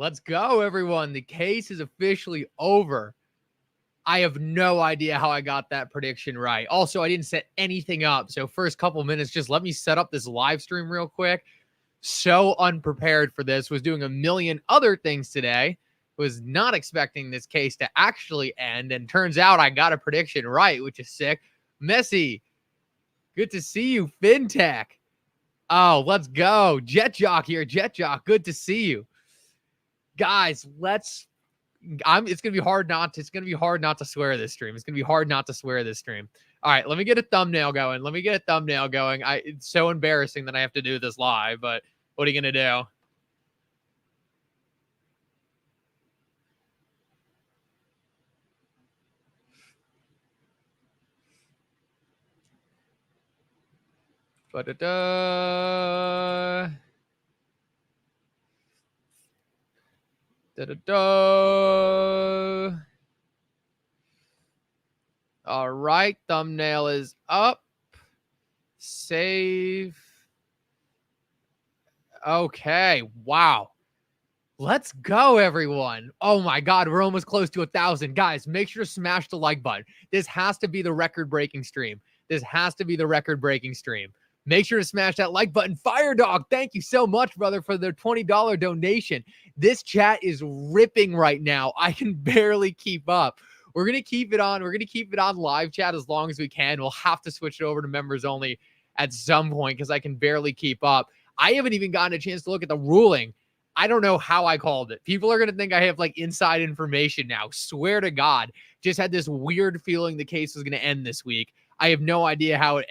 Let's go, everyone. The case is officially over. I have no idea how I got that prediction right. Also, I didn't set anything up. So first couple minutes, just let me set up this live stream real quick. So unprepared for this. Was doing a million other things today. Was not expecting this case to actually end. And turns out I got a prediction right, which is sick. Messi, good to see you. FinTech. Oh, let's go. Jet Jock here. Jet Jock, good to see you. Guys, it's gonna be hard not to swear this stream. It's gonna be hard not to swear this stream. All right, let me get a thumbnail going. It's so embarrassing that I have to do this live, but what are you gonna do? Da-da-da. Da-da-da. All right, thumbnail is up. Save. Okay, wow. Let's go, everyone. Oh my God, we're almost close to 1,000. Guys, make sure to smash the like button. This has to be the record-breaking stream. Make sure to smash that like button. Fire Dog, thank you so much, brother, for the $20 donation. This chat is ripping right now. I can barely keep up. We're going to keep it on. We're going to keep it on live chat as long as we can. We'll have to switch it over to members only at some point because I can barely keep up. I haven't even gotten a chance to look at the ruling. I don't know how I called it. People are going to think I have like inside information now. Swear to God. Just had this weird feeling the case was going to end this week. I have no idea how it...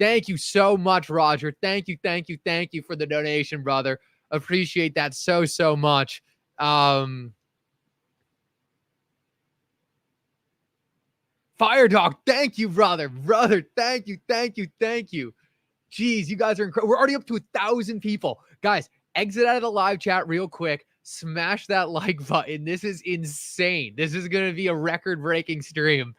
Thank you so much, Roger. Thank you for the donation, brother. Appreciate that so much. Fire Dog, thank you, brother. Thank you. Jeez, you guys are incredible. We're already up to 1,000 people. Guys, exit out of the live chat real quick. Smash that like button. This is insane. This is going to be a record-breaking stream.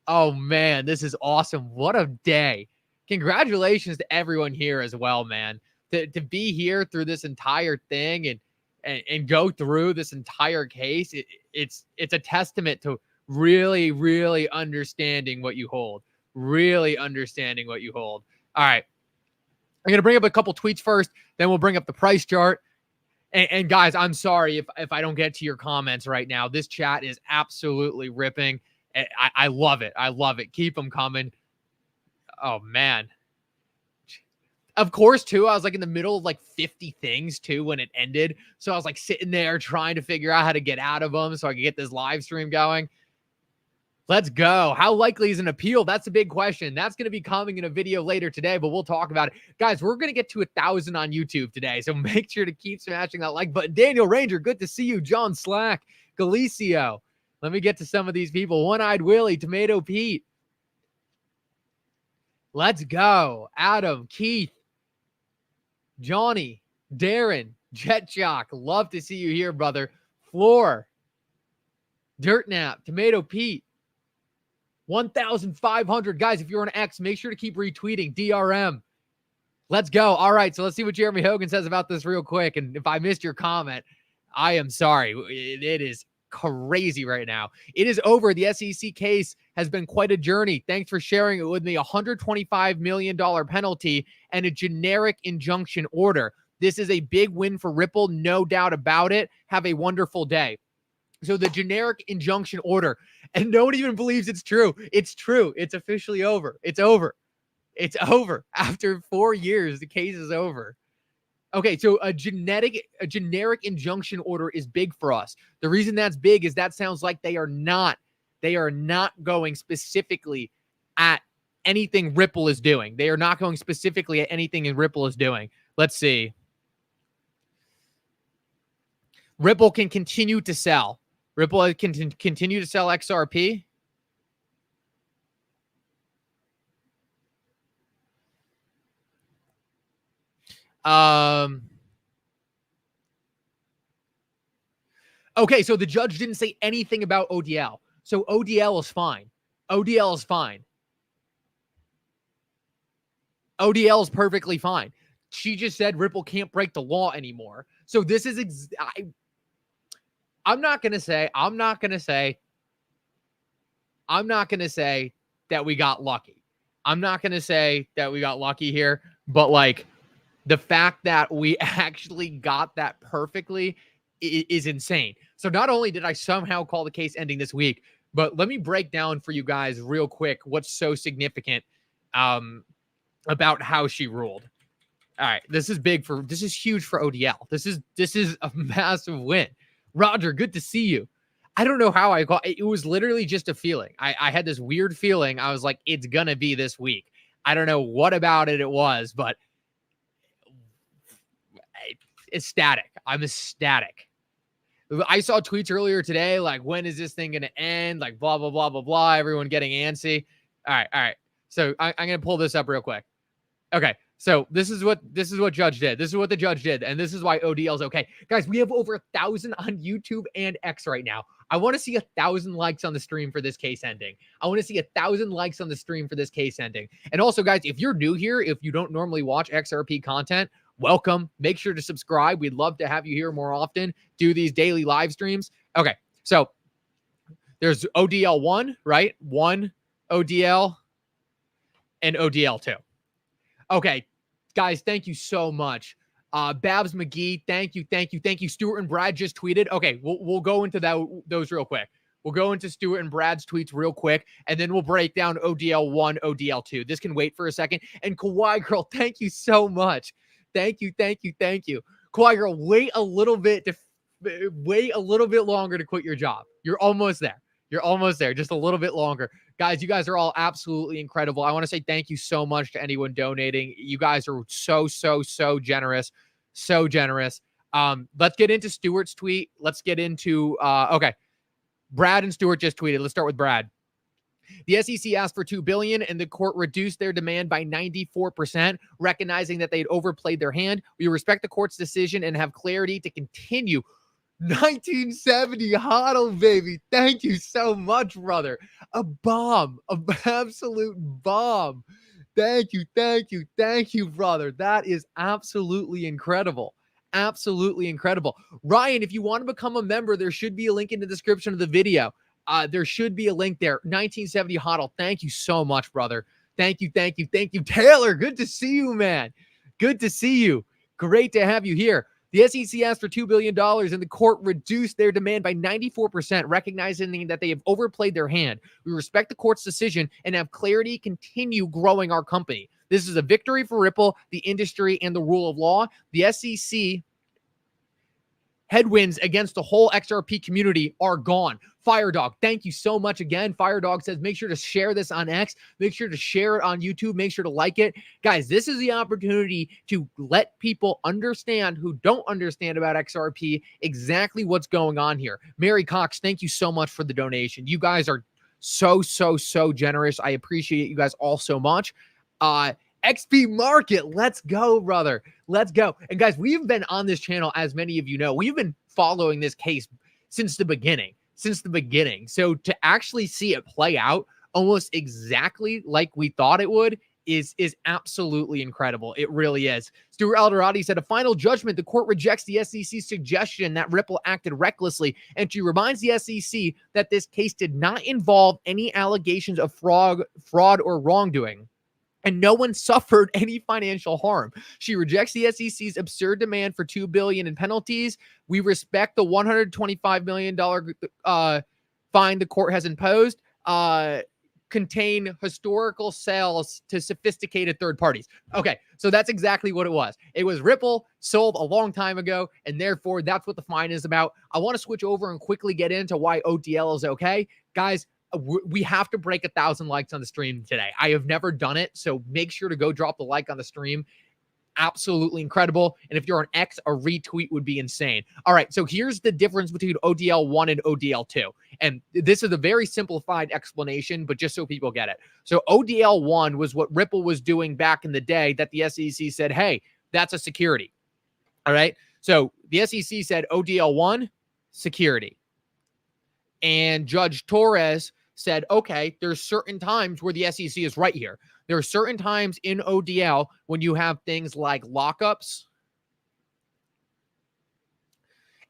Oh, man, this is awesome. What a day. Congratulations to everyone here as well, man. To be here through this entire thing and go through this entire case, it's a testament to really understanding what you hold. All right. I'm going to bring up a couple tweets first, then we'll bring up the price chart. And guys, I'm sorry if I don't get to your comments right now. This chat is absolutely ripping. I love it. Keep them coming. Oh, man. Of course, too, I was like in the middle of like 50 things, too, when it ended. So I was like sitting there trying to figure out how to get out of them so I could get this live stream going. Let's go. How likely is an appeal? That's a big question. That's going to be coming in a video later today, but we'll talk about it. Guys, we're going to get to 1,000 on YouTube today, so make sure to keep smashing that like button. Daniel Ranger, good to see you. John Slack, Galicio. Let me get to some of these people. One-Eyed Willie, Tomato Pete. Let's go. Adam, Keith, Johnny, Darren, Jet Jock. Love to see you here, brother. Floor, Dirt Nap, Tomato Pete. 1,500. Guys, if you're on X, make sure to keep retweeting. DRM. Let's go. All right, so let's see what Jeremy Hogan says about this real quick. And if I missed your comment, I am sorry. It is crazy right now. It is over. The SEC case has been quite a journey. Thanks for sharing it with me. $125 million penalty and a generic injunction order. This is a big win for Ripple, no doubt about it. Have a wonderful day. So the generic injunction order, and no one even believes it's true. It's true. It's officially over. It's over. After 4 years, the case is over. Okay, so a generic injunction order is big for us. The reason that's big is that sounds like they are not going specifically at anything Ripple is doing. They are not going specifically at anything Ripple is doing. Let's see. Ripple can continue to sell. Ripple can continue to sell XRP. Okay, so the judge didn't say anything about ODL. So ODL is fine. ODL is perfectly fine. She just said Ripple can't break the law anymore. So this is I'm not going to say that we got lucky. I'm not going to say that we got lucky here, but like the fact that we actually got that perfectly is insane. So not only did I somehow call the case ending this week, but let me break down for you guys real quick what's so significant about how she ruled. All right, this is huge for ODL. This is a massive win. Roger, good to see you. I don't know how I call it. It was literally just a feeling. I had this weird feeling. I was like, it's gonna be this week. I don't know what about it was, but ecstatic. I'm ecstatic. I saw tweets earlier today, like, when is this thing going to end? Like, blah, blah, blah, blah, blah. Everyone getting antsy. All right. So I'm going to pull this up real quick. Okay. So this is what Judge did. This is what the judge did. And this is why ODL is okay. Guys, we have over 1,000 on YouTube and X right now. I want to see 1,000 likes on the stream for this case ending. I want to see 1,000 likes on the stream for this case ending. And also, guys, if you're new here, if you don't normally watch XRP content, welcome. Make sure to subscribe. We'd love to have you here more often. Do these daily live streams. Okay, so there's ODL 1, right? 1 ODL and ODL 2. Okay, guys, thank you so much. Babs McGee, thank you. Stuart and Brad just tweeted. Okay, we'll go into those real quick. We'll go into Stuart and Brad's tweets real quick, and then we'll break down ODL 1, ODL 2. This can wait for a second. And Kawaii Girl, thank you so much. Thank you. Kawaii Girl, wait a little bit longer to quit your job. You're almost there. Just a little bit longer. Guys, you guys are all absolutely incredible. I want to say thank you so much to anyone donating. You guys are so generous. So generous. Let's get into Stuart's tweet. Let's get into, okay. Brad and Stuart just tweeted. Let's start with Brad. The SEC asked for $2 billion, and the court reduced their demand by 94%, recognizing that they had overplayed their hand. We respect the court's decision and have clarity to continue. 1970 hodl, baby. Thank you so much, brother. A bomb, an absolute bomb. Thank you, brother. That is absolutely incredible. Absolutely incredible. Ryan, if you want to become a member, there should be a link in the description of the video. There should be a link there. 1970 hodl. Thank you so much, brother. Thank you. Taylor, good to see you, man. Good to see you. Great to have you here. The SEC asked for $2 billion, and the court reduced their demand by 94%, recognizing that they have overplayed their hand. We respect the court's decision and have clarity continue growing our company. This is a victory for Ripple, the industry, and the rule of law. The SEC headwinds against the whole XRP community are gone. Firedog, thank you so much again. Firedog says, make sure to share this on X. Make sure to share it on YouTube. Make sure to like it. Guys, this is the opportunity to let people understand who don't understand about XRP exactly what's going on here. Mary Cox, thank you so much for the donation. You guys are so generous. I appreciate you guys all so much. XP Market, let's go, brother. Let's go. And guys, we've been on this channel, as many of you know, we've been following this case since the beginning. So to actually see it play out almost exactly like we thought it would is absolutely incredible. It really is. Stuart Alderati said, a final judgment. The court rejects the SEC's suggestion that Ripple acted recklessly, and she reminds the SEC that this case did not involve any allegations of fraud or wrongdoing, and no one suffered any financial harm. She rejects the SEC's absurd demand for $2 billion in penalties. We respect the $125 million fine the court has imposed. Contain historical sales to sophisticated third parties. Okay, so that's exactly what it was. It was Ripple sold a long time ago, and therefore that's what the fine is about. I want to switch over and quickly get into why ODL is okay. Guys, we have to break 1,000 likes on the stream today. I have never done it, so make sure to go drop the like on the stream. Absolutely incredible. And if you're on X, a retweet would be insane. All right, so here's the difference between ODL 1 and ODL 2. And this is a very simplified explanation, but just so people get it. So ODL 1 was what Ripple was doing back in the day that the SEC said, hey, that's a security. All right, so the SEC said ODL 1, security. And Judge Torres said, okay, there's certain times where the SEC is right here. There are certain times in ODL when you have things like lockups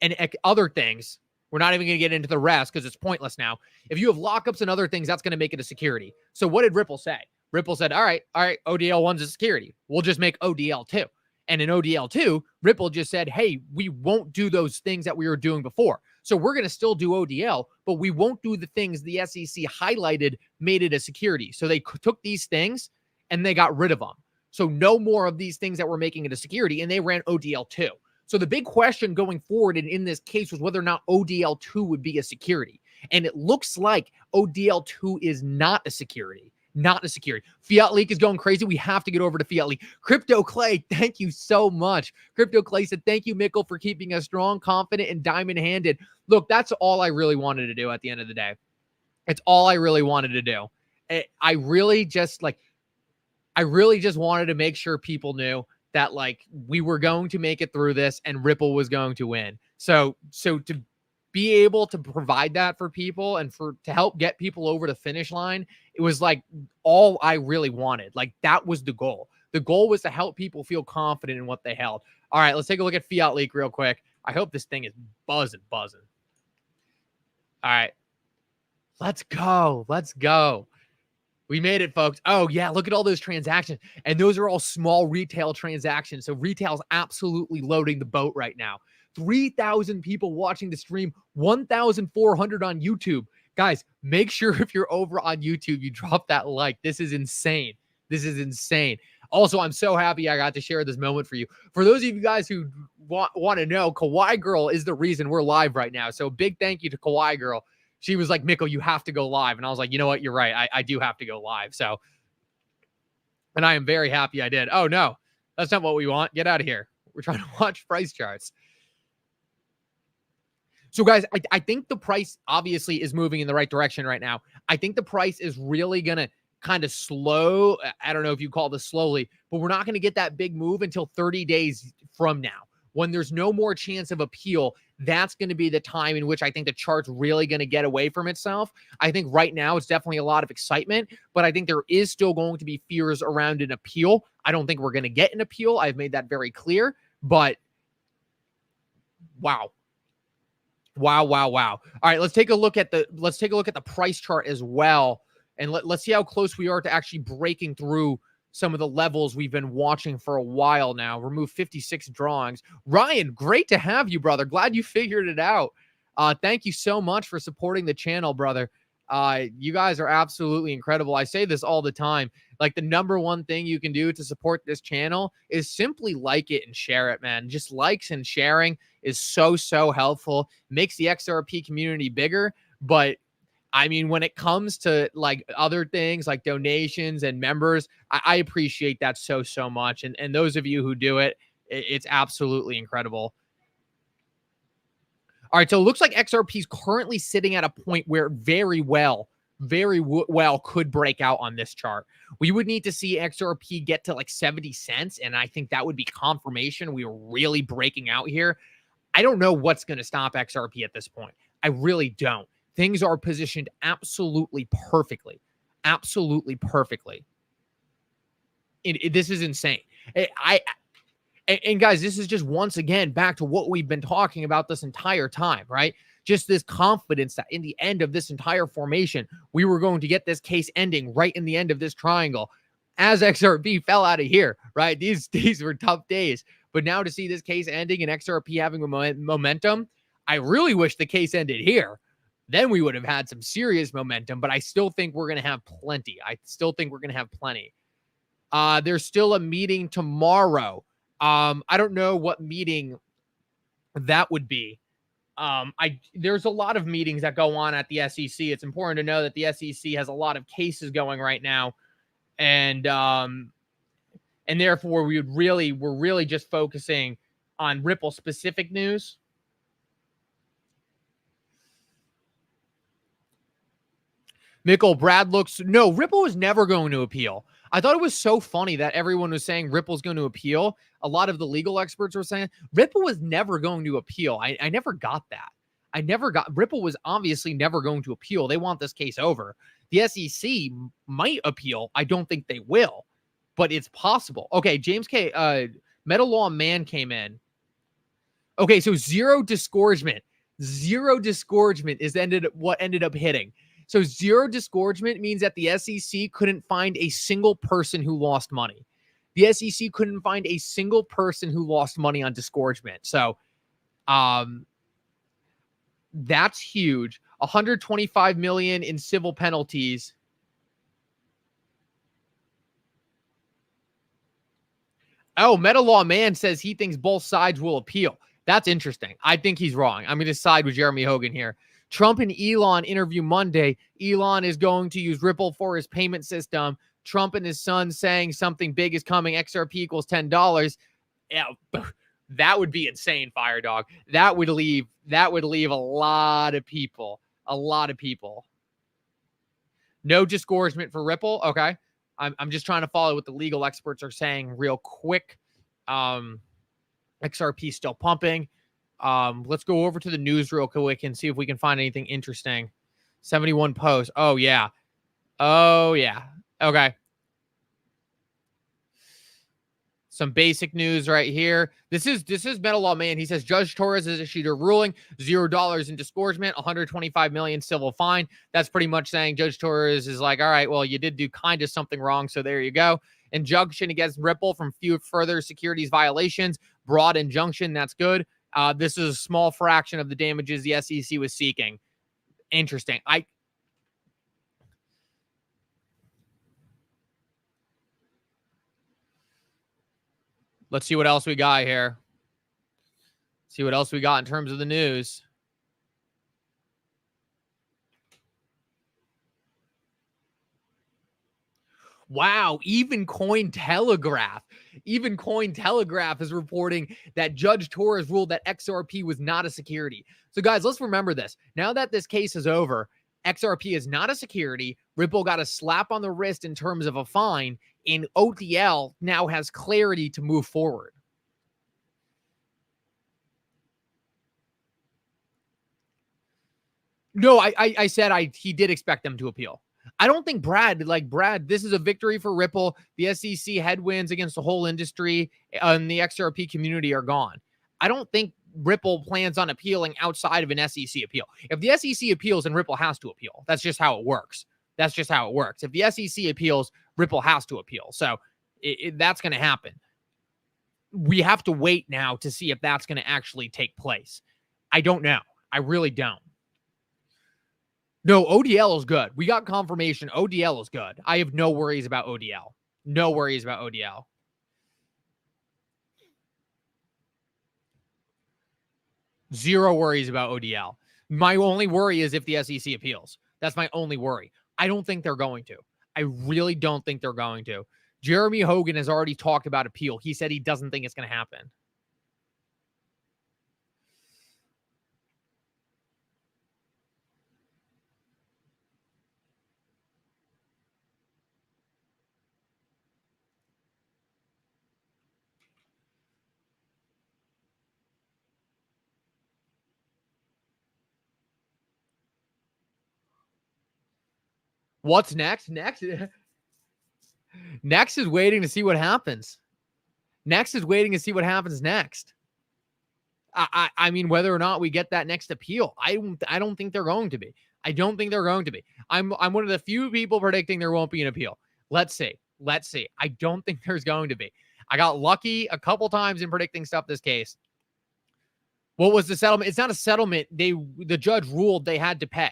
and other things We're not even going to get into the rest because it's pointless now. If you have lockups and other things, that's going to make it a security. So what did Ripple say? Ripple said, all right, ODL1's a security. We'll just make ODL2. And in ODL2, Ripple just said, hey, we won't do those things that we were doing before. So we're going to still do ODL, but we won't do the things the SEC highlighted made it a security. So they took these things and they got rid of them. So no more of these things that were making it a security, and they ran ODL2. So the big question going forward in this case was whether or not ODL2 would be a security. And it looks like ODL2 is not a security. Not a security. Fiat Leak is going crazy. We have to get over to Fiat Leak. Crypto Clay, thank you so much. Crypto Clay said, thank you, Mickle, for keeping us strong, confident, and diamond-handed. Look, that's all I really wanted to do at the end of the day. It's all I really wanted to do. I really just wanted to make sure people knew that we were going to make it through this and Ripple was going to win. So to be able to provide that for people and to help get people over the finish line, it was all I really wanted. That was the goal. The goal was to help people feel confident in what they held. All right, let's take a look at Fiat Leak real quick. I hope this thing is buzzing. All right, let's go. We made it, folks. Oh, yeah, look at all those transactions. And those are all small retail transactions. So retail's absolutely loading the boat right now. 3,000 people watching the stream, 1,400 on YouTube. Guys, make sure if you're over on YouTube, you drop that like. This is insane. Also, I'm so happy I got to share this moment for you. For those of you guys who want to know, Kawaii Girl is the reason we're live right now. So big thank you to Kawaii Girl. She was like, Mickle, you have to go live. And I was like, you know what? You're right. I do have to go live. So, and I am very happy I did. Oh, no, that's not what we want. Get out of here. We're trying to watch price charts. So, guys, I think the price obviously is moving in the right direction right now. I think the price is really going to kind of slow. I don't know if you call this slowly, but we're not going to get that big move until 30 days from now. When there's no more chance of appeal, that's going to be the time in which I think the chart's really going to get away from itself. I think right now it's definitely a lot of excitement, but I think there is still going to be fears around an appeal. I don't think we're going to get an appeal. I've made that very clear, but wow. All right, let's take a look at the price chart as well. And let's see how close we are to actually breaking through some of the levels we've been watching for a while now. Remove 56 drawings. Ryan, great to have you, brother. Glad you figured it out. Thank you so much for supporting the channel, brother. You guys are absolutely incredible. I say this all the time. The number one thing you can do to support this channel is simply like it and share it, man. Just likes and sharing is so helpful. Makes the XRP community bigger. But I mean, when it comes to other things like donations and members, I appreciate that so much. And those of you who do it, it's absolutely incredible. All right, so it looks like XRP is currently sitting at a point where very well could break out on this chart. We would need to see XRP get to 70 cents, and I think that would be confirmation we were really breaking out here. I don't know what's going to stop XRP at this point. I really don't. Things are positioned absolutely perfectly. This is insane. And guys, this is just once again back to what we've been talking about this entire time, right? Just this confidence that in the end of this entire formation, we were going to get this case ending right in the end of this triangle. As XRP fell out of here, right? These were tough days. But now to see this case ending and XRP having momentum, I really wish the case ended here. Then we would have had some serious momentum, but I still think we're going to have plenty. There's still a meeting tomorrow. I don't know what meeting that would be. There's a lot of meetings that go on at the SEC. It's important to know that the SEC has a lot of cases going right now. And therefore we're really just focusing on Ripple specific news. Mickle, Ripple was never going to appeal. I thought it was so funny that everyone was saying Ripple's going to appeal. A lot of the legal experts were saying Ripple was never going to appeal. I never got that. Ripple was obviously never going to appeal. They want this case over. The SEC might appeal. I don't think they will, but it's possible. Okay, James K. Metal Law Man came in. Okay, so zero disgorgement. Zero disgorgement is what ended up hitting. So zero disgorgement means that the SEC couldn't find a single person who lost money. The SEC couldn't find a single person who lost money on disgorgement. So that's huge. 125 million in civil penalties. Oh, Meta Law Man says he thinks both sides will appeal. That's interesting. I think he's wrong. I'm going to side with Jeremy Hogan here. Trump and Elon interview Monday. Elon is going to use Ripple for his payment system. Trump and his son saying something big is coming. XRP equals $10. Yeah, that would be insane, Fire Dog. That would leave a lot of people. A lot of people. No disgorgement for Ripple. Okay. I'm just trying to follow what the legal experts are saying real quick. XRP still pumping. Let's go over to the news real quick and see if we can find anything interesting. 71 posts. Oh, yeah. Oh, yeah. Okay. Some basic news right here. This is Meta Law Man. He says Judge Torres has issued a ruling, $0 in disgorgement, 125 million civil fine. That's pretty much saying Judge Torres is like, all right, well, you did do kind of something wrong, so there you go. Injunction against Ripple from few further securities violations. Broad injunction, that's good. This is a small fraction of the damages the SEC was seeking. Interesting. Let's see what else we got here. See what else we got in terms of the news. Wow, even Cointelegraph is reporting that Judge Torres ruled that XRP was not a security. So guys, let's remember this. Now that this case is over, XRP is not a security. Ripple got a slap on the wrist in terms of a fine, and OTL now has clarity to move forward. No, I said he did expect them to appeal. I don't think Brad, this is a victory for Ripple. The SEC headwinds against the whole industry and the XRP community are gone. I don't think Ripple plans on appealing outside of an SEC appeal. If the SEC appeals, then Ripple has to appeal. That's just how it works. If the SEC appeals, Ripple has to appeal. So that's going to happen. We have to wait now to see if that's going to actually take place. I don't know. I really don't. No, ODL is good. We got confirmation. ODL is good. I have no worries about ODL. No worries about ODL. Zero worries about ODL. My only worry is if the SEC appeals. That's my only worry. I don't think they're going to. I really don't think they're going to. Jeremy Hogan has already talked about appeal. He said he doesn't think it's going to happen. What's next? Next is waiting to see what happens. Next. I mean, whether or not we get that next appeal, I don't think they're going to be. I'm one of the few people predicting there won't be an appeal. Let's see. I don't think there's going to be. I got lucky a couple times in predicting stuff this case. What was the settlement? It's not a settlement. The judge ruled they had to pay.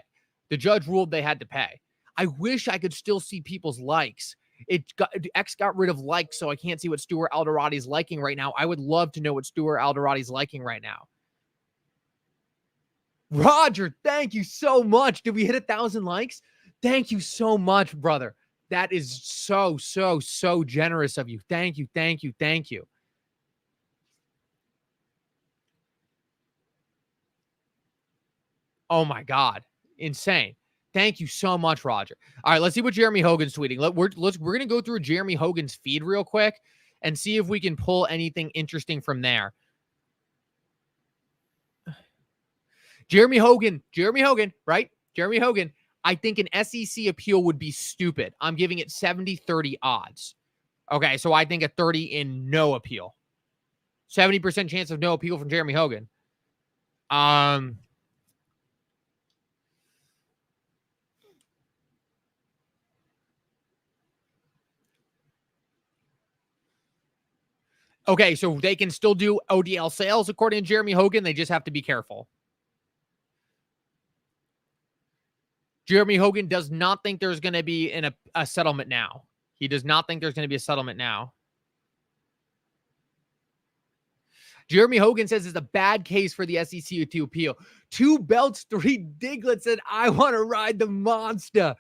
I wish I could still see people's likes. X got rid of likes, so I can't see what Stuart Alderati's liking right now. I would love to know what Stuart Alderati's liking right now. Roger, thank you so much. Did we hit 1,000 likes? Thank you so much, brother. That is so generous of you. Thank you. Oh my God. Insane. Thank you so much, Roger. All right, let's see what Jeremy Hogan's tweeting. We're going to go through Jeremy Hogan's feed real quick and see if we can pull anything interesting from there. Jeremy Hogan, right? Jeremy Hogan, I think an SEC appeal would be stupid. I'm giving it 70-30 odds. Okay, so I think a 30 in no appeal. 70% chance of no appeal from Jeremy Hogan. Okay, so they can still do ODL sales according to Jeremy Hogan. They just have to be careful. Jeremy Hogan does not think there's going to be a settlement now. He does not think there's going to be a settlement now. Jeremy Hogan says it's a bad case for the SEC to appeal. 2 belts, 3 Diglett said, I want to ride the monster.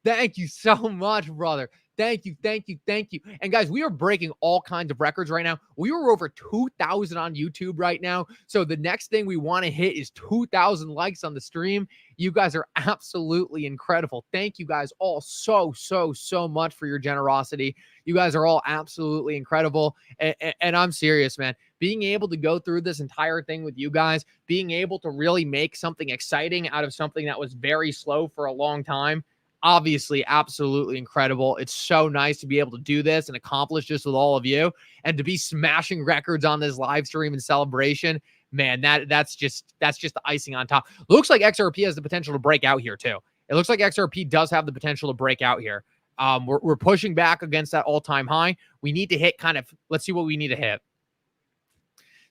Thank you so much, brother. Thank you, thank you, thank you. And guys, we are breaking all kinds of records right now. We were over 2,000 on YouTube right now. So the next thing we want to hit is 2,000 likes on the stream. You guys are absolutely incredible. Thank you guys all so much for your generosity. You guys are all absolutely incredible. And I'm serious, man. Being able to go through this entire thing with you guys, being able to really make something exciting out of something that was very slow for a long time, obviously absolutely incredible. It's so nice to be able to do this and accomplish this with all of you, and to be smashing records on this live stream and celebration. Man, that's just the icing on top. Looks like XRP has the potential to break out here too. It looks like XRP does have the potential to break out here. We're pushing back against that all-time high. We need to hit let's see what we need to hit.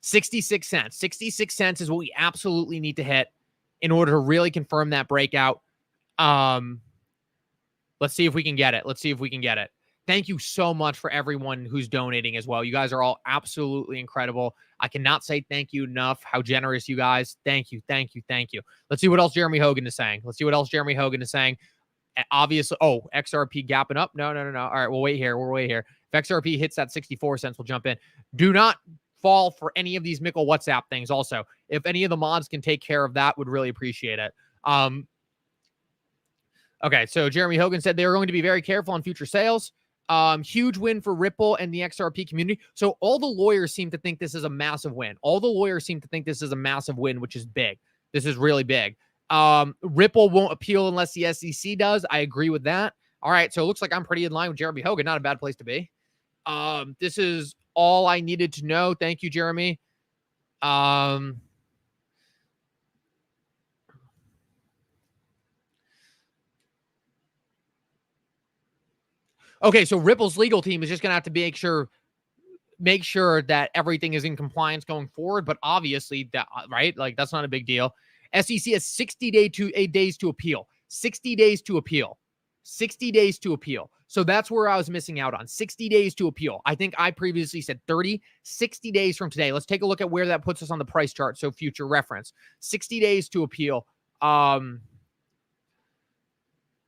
66 cents. 66 cents is what we absolutely need to hit in order to really confirm that breakout. Let's see if we can get it. Let's see if we can get it. Thank you so much for everyone who's donating as well. You guys are all absolutely incredible. I cannot say thank you enough. How generous you guys. Thank you, thank you, thank you. Let's see what else Jeremy Hogan is saying. Obviously, XRP gapping up. No. All right, we'll wait here. If XRP hits that 64 cents, we'll jump in. Do not fall for any of these Mickle WhatsApp things. Also, if any of the mods can take care of that, would really appreciate it. Okay, so Jeremy Hogan said they are going to be very careful on future sales. Huge win for Ripple and the XRP community. So all the lawyers seem to think this is a massive win. Which is big. This is really big. Ripple won't appeal unless the SEC does. I agree with that. All right, so it looks like I'm pretty in line with Jeremy Hogan. Not a bad place to be. This is all I needed to know. Thank you, Jeremy. Okay, so Ripple's legal team is just going to have to make sure that everything is in compliance going forward. But obviously, right? Like, that's not a big deal. SEC has 60 days to appeal. 60 days to appeal. 60 days to appeal. So that's where I was missing out on. 60 days to appeal. I think I previously said 30, 60 days from today. Let's take a look at where that puts us on the price chart. So future reference, 60 days to appeal.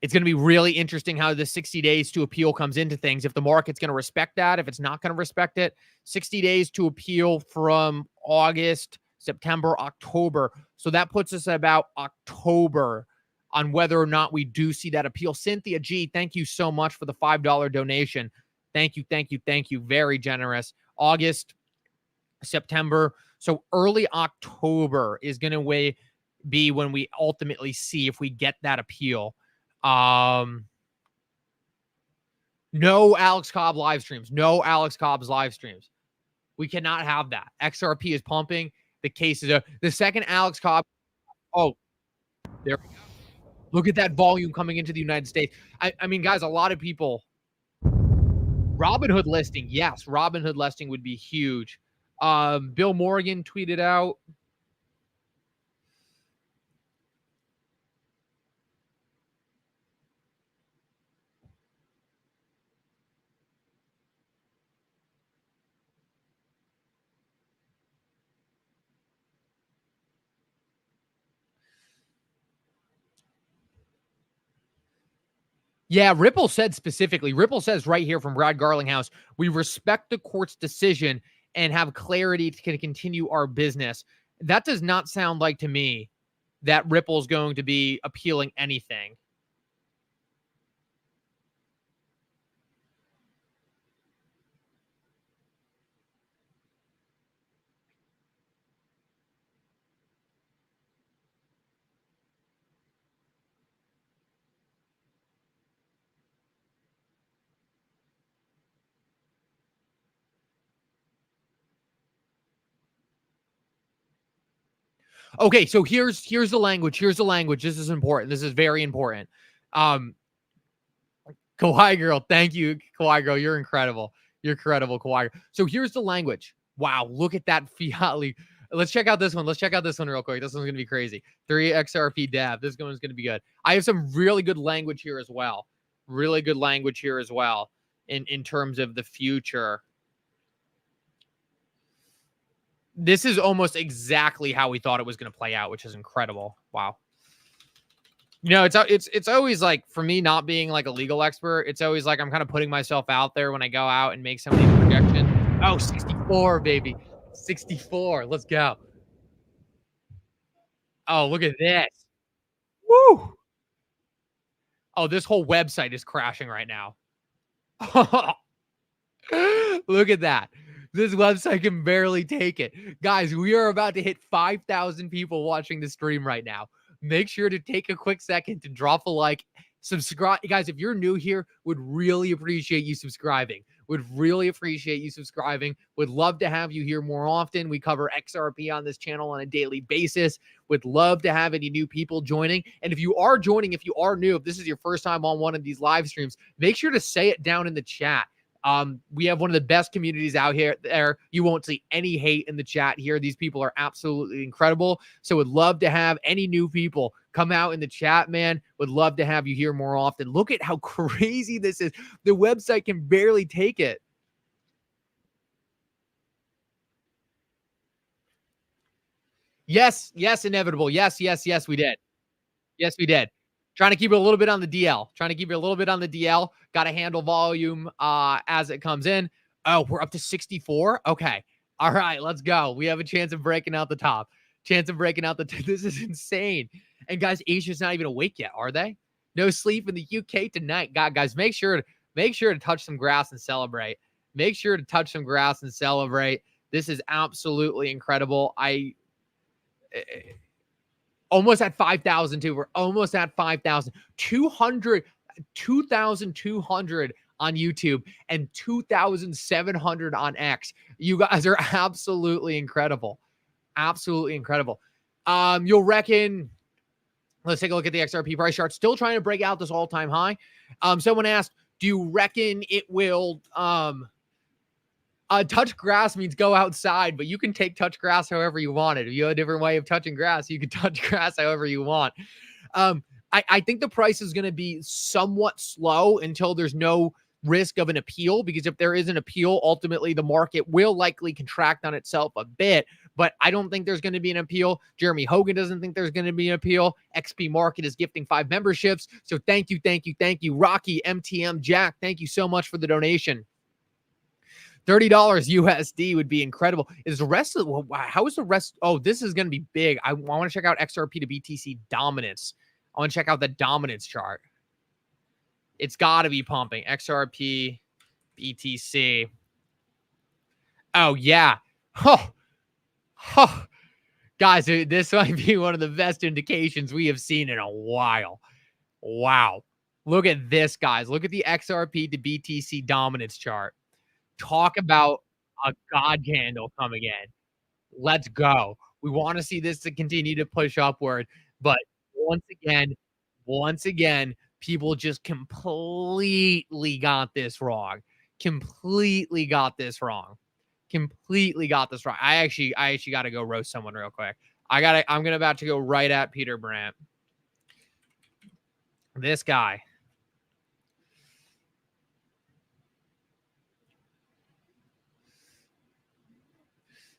It's going to be really interesting how the 60 days to appeal comes into things. If the market's going to respect that, if it's not going to respect it. 60 days to appeal from August, September, October. So that puts us at about October on whether or not we do see that appeal. Cynthia G, thank you so much for the $5 donation. Thank you. Very generous. August, September. So early October is going to be when we ultimately see if we get that appeal. No Alex Cobb live streams. No Alex Cobb's live streams. We cannot have that. XRP is pumping. The case is the second Alex Cobb. Oh, there we go. Look at that volume coming into the United States. I mean, guys, a lot of people. Robinhood listing. Yes, Robinhood listing would be huge. Bill Morgan tweeted out. Yeah, Ripple said specifically, Ripple says right here from Brad Garlinghouse, we respect the court's decision and have clarity to continue our business. That does not sound like to me that Ripple's going to be appealing anything. Okay, so here's the language. This is important. This is very important. Kawaii girl, thank you, Kawaii girl. You're incredible. You're credible, Kawhi. So here's the language. Wow, look at that Fiatly. Let's check out this one. Let's check out this one real quick. This one's gonna be crazy. 3 XRP dev. This one's gonna be good. I have some really good language here as well. Really good language here as well in terms of the future. This is almost exactly how we thought it was going to play out, which is incredible. Wow. You know, it's always like, for me, not being like a legal expert, it's always like I'm kind of putting myself out there when I go out and make some of these projections. Oh, 64, baby. 64. Let's go. Oh, look at this. Woo. Oh, this whole website is crashing right now. Look at that. This website can barely take it. Guys, we are about to hit 5,000 people watching the stream right now. Make sure to take a quick second to drop a like. Subscribe. Guys, if you're new here, would really appreciate you subscribing. Would really appreciate you subscribing. Would love to have you here more often. We cover XRP on this channel on a daily basis. Would love to have any new people joining. And if you are joining, if you are new, if this is your first time on one of these live streams, make sure to say it down in the chat. We have one of the best communities out here there. You won't see any hate in the chat here. These people are absolutely incredible. So would love to have any new people come out in the chat, man. Would love to have you here more often. Look at how crazy this is. The website can barely take it. Yes, inevitable. Yes, we did. Yes, we did. Trying to keep it a little bit on the DL. Got to handle volume as it comes in. Oh, we're up to 64. Okay. All right, let's go. We have a chance of breaking out the top. This is insane. And guys, Asia's not even awake yet, are they? No sleep in the UK tonight. God, guys, make sure to touch some grass and celebrate. This is absolutely incredible. Almost at 5,000 too. We're almost at 5,000. 2,200 on YouTube and 2,700 on X. You guys are absolutely incredible. You'll reckon, let's take a look at the XRP price chart. Still trying to break out this all-time high. Someone asked, do you reckon it will touch grass means go outside, but you can take touch grass however you want it. If you have a different way of touching grass, you can touch grass however you want. I think the price is going to be somewhat slow until there's no risk of an appeal, because if there is an appeal, ultimately the market will likely contract on itself a bit, but I don't think there's going to be an appeal. Jeremy Hogan doesn't think there's going to be an appeal. XP Market is gifting 5 memberships. So thank you. Rocky, MTM, Jack, thank you so much for the donation. $30 USD would be incredible. Is the rest of how is the rest? Oh, this is going to be big. I want to check out XRP to BTC dominance. I want to check out the dominance chart. It's got to be pumping. XRP, BTC. Oh, yeah. Guys, this might be one of the best indications we have seen in a while. Wow. Look at this, guys. Look at the XRP to BTC dominance chart. Talk about a god candle coming in. Let's go. We want to see this to continue to push upward. But once again, people just completely got this wrong. I actually got to go roast someone real quick. I'm about to go right at Peter Brandt. This guy.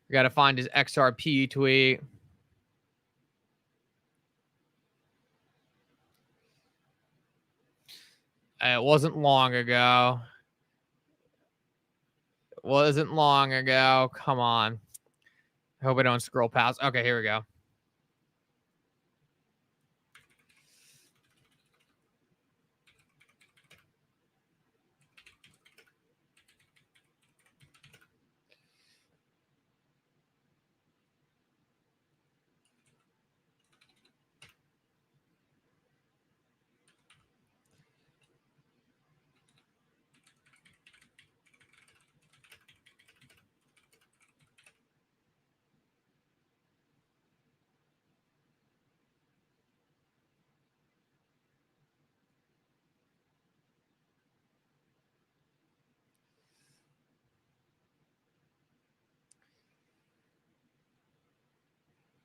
We got to find his XRP tweet. It wasn't long ago. Come on. I hope I don't scroll past. Okay, here we go.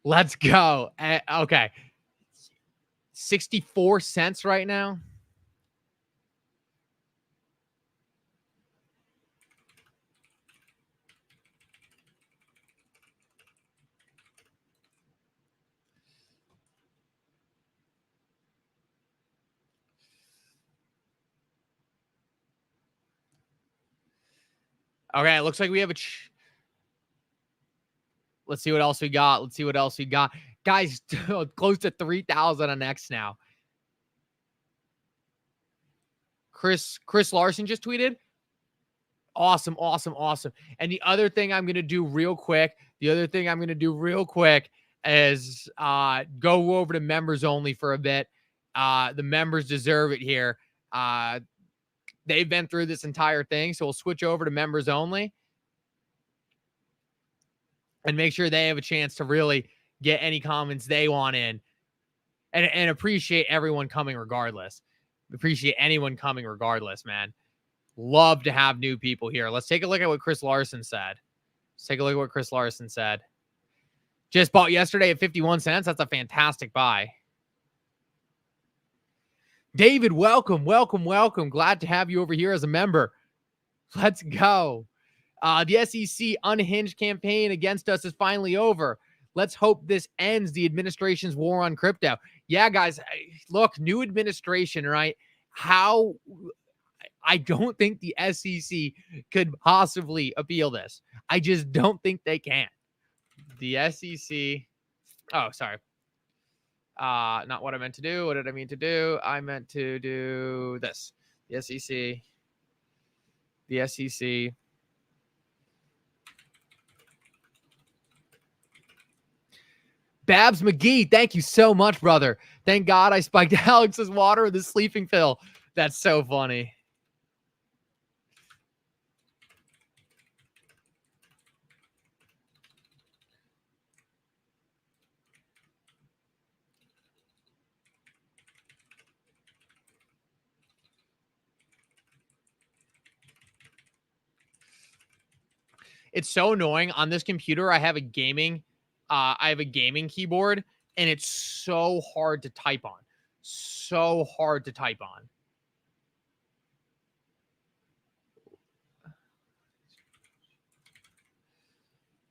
Let's go. Okay. 64 cents right now. Okay, it looks like we have let's see what else we got. Let's see what else we got. Guys, close to 3,000 on X now. Chris Larson just tweeted. Awesome, awesome, awesome. And the other thing I'm going to do real quick, is go over to members only for a bit. The members deserve it here. They've been through this entire thing, so we'll switch over to members only and make sure they have a chance to really get any comments they want in, and appreciate everyone coming regardless. Appreciate anyone coming regardless, man. Love to have new people here. Let's take a look at what Chris Larson said. Just bought yesterday at 51 cents. That's a fantastic buy. David, welcome. Glad to have you over here as a member. Let's go. The SEC unhinged campaign against us is finally over. Let's hope this ends the administration's war on crypto. Yeah, guys, look, new administration, right? I don't think the SEC could possibly appeal this. I just don't think they can. The SEC. Oh, sorry. Not what I meant to do. What did I mean to do? I meant to do this. The SEC. Babs McGee, thank you so much, brother. Thank God I spiked Alex's water with the sleeping pill. That's so funny. It's so annoying. On this computer, I have a gaming keyboard, and it's so hard to type on.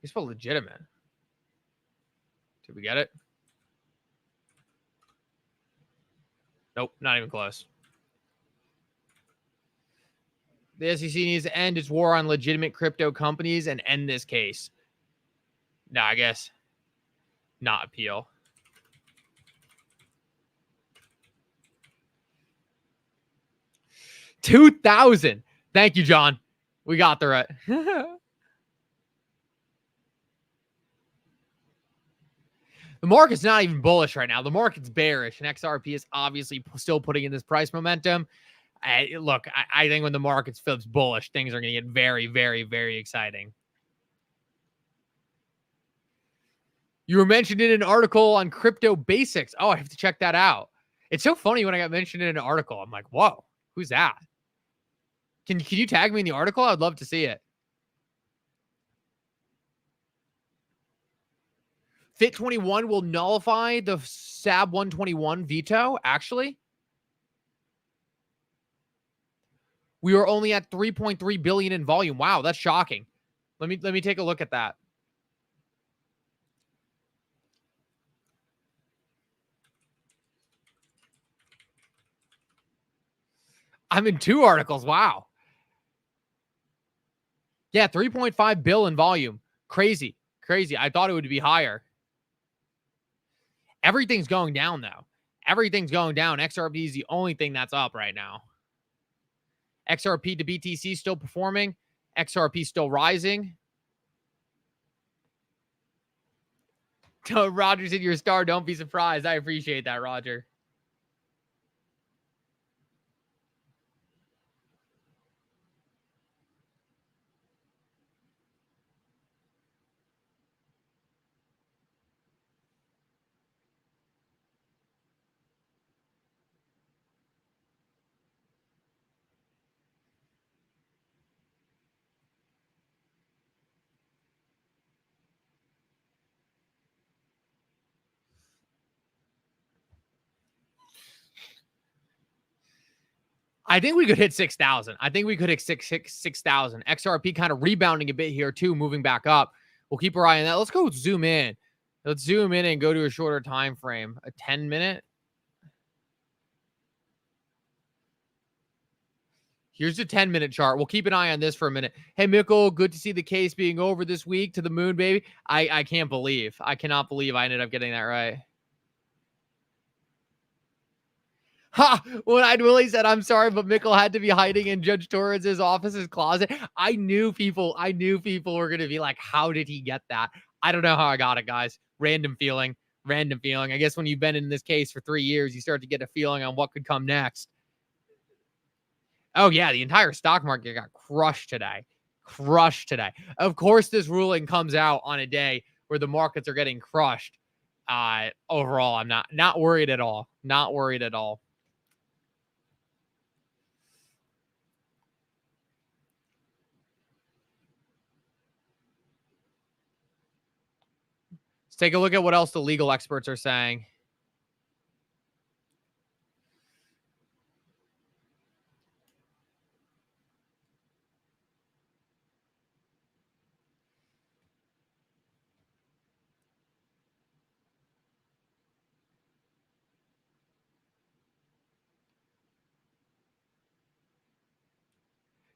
You spell legitimate. Did we get it? Nope, not even close. The SEC needs to end its war on legitimate crypto companies and end this case. No, I guess not appeal. $2,000. Thank you, John. We got through it. The market's not even bullish right now. The market's bearish, and XRP is obviously still putting in this price momentum. Look, I think when the market flips bullish, things are going to get very, very, very exciting. You were mentioned in an article on crypto basics. Oh, I have to check that out. It's so funny when I got mentioned in an article. I'm like, whoa, who's that? Can you tag me in the article? I'd love to see it. Fit21 will nullify the SAB 121 veto, actually. We are only at 3.3 billion in volume. Wow, that's shocking. Let me take a look at that. I'm in 2 articles. Wow. Yeah, 3.5 bill in volume. Crazy. I thought it would be higher. Everything's going down, though. Everything's going down. XRP is the only thing that's up right now. XRP to BTC still performing. XRP still rising. Roger's in your star. Don't be surprised. I appreciate that, Roger. I think we could hit 6,000. I think we could hit 6,000. XRP kind of rebounding a bit here too, moving back up. We'll keep our eye on that. Let's go zoom in. Let's zoom in and go to a shorter time frame. A 10-minute. Here's the 10-minute chart. We'll keep an eye on this for a minute. Hey, Mikkel, good to see the case being over this week. To the moon, baby. I can't believe. I cannot believe I ended up getting that right. Ha! When I'd Willie said, I'm sorry, but Mikkel had to be hiding in Judge Torres's office's closet. I knew people were going to be like, how did he get that? I don't know how I got it, guys. Random feeling. I guess when you've been in this case for 3 years, you start to get a feeling on what could come next. Oh, yeah, the entire stock market got crushed today. Of course, this ruling comes out on a day where the markets are getting crushed. Overall, I'm not worried at all. Not worried at all. Let's take a look at what else the legal experts are saying.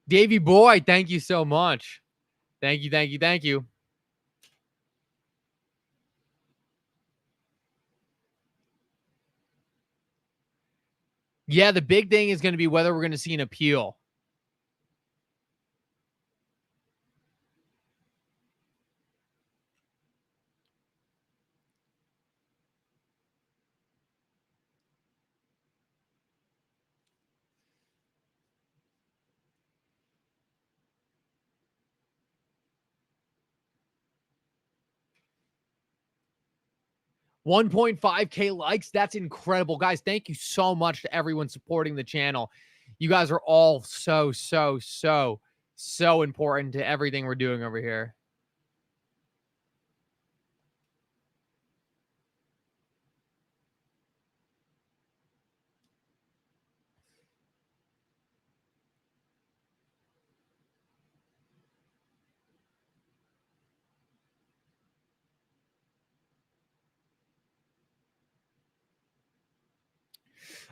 Davey boy, thank you so much. Thank you. Yeah, the big thing is going to be whether we're going to see an appeal. $1.5K likes. That's incredible. Guys, thank you so much to everyone supporting the channel. You guys are all so important to everything we're doing over here.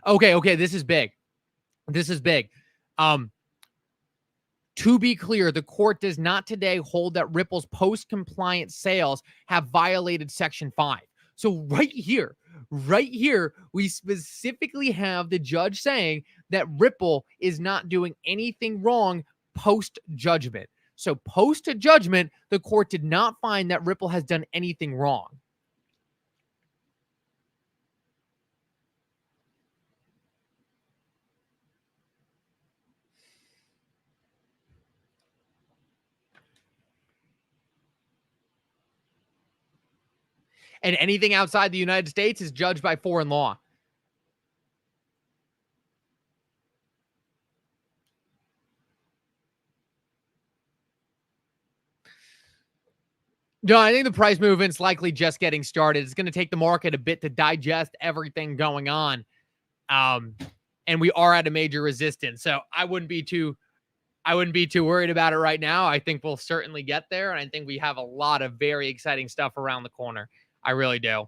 Okay, this is big. To be clear, the court does not today hold that Ripple's post-compliance sales have violated Section 5. So right here, we specifically have the judge saying that Ripple is not doing anything wrong post-judgment. So post-judgment, the court did not find that Ripple has done anything wrong. And anything outside the United States is judged by foreign law. No, I think the price movement's likely just getting started. It's going to take the market a bit to digest everything going on. And we are at a major resistance. So I wouldn't be too worried about it right now. I think we'll certainly get there. And I think we have a lot of very exciting stuff around the corner. I really do.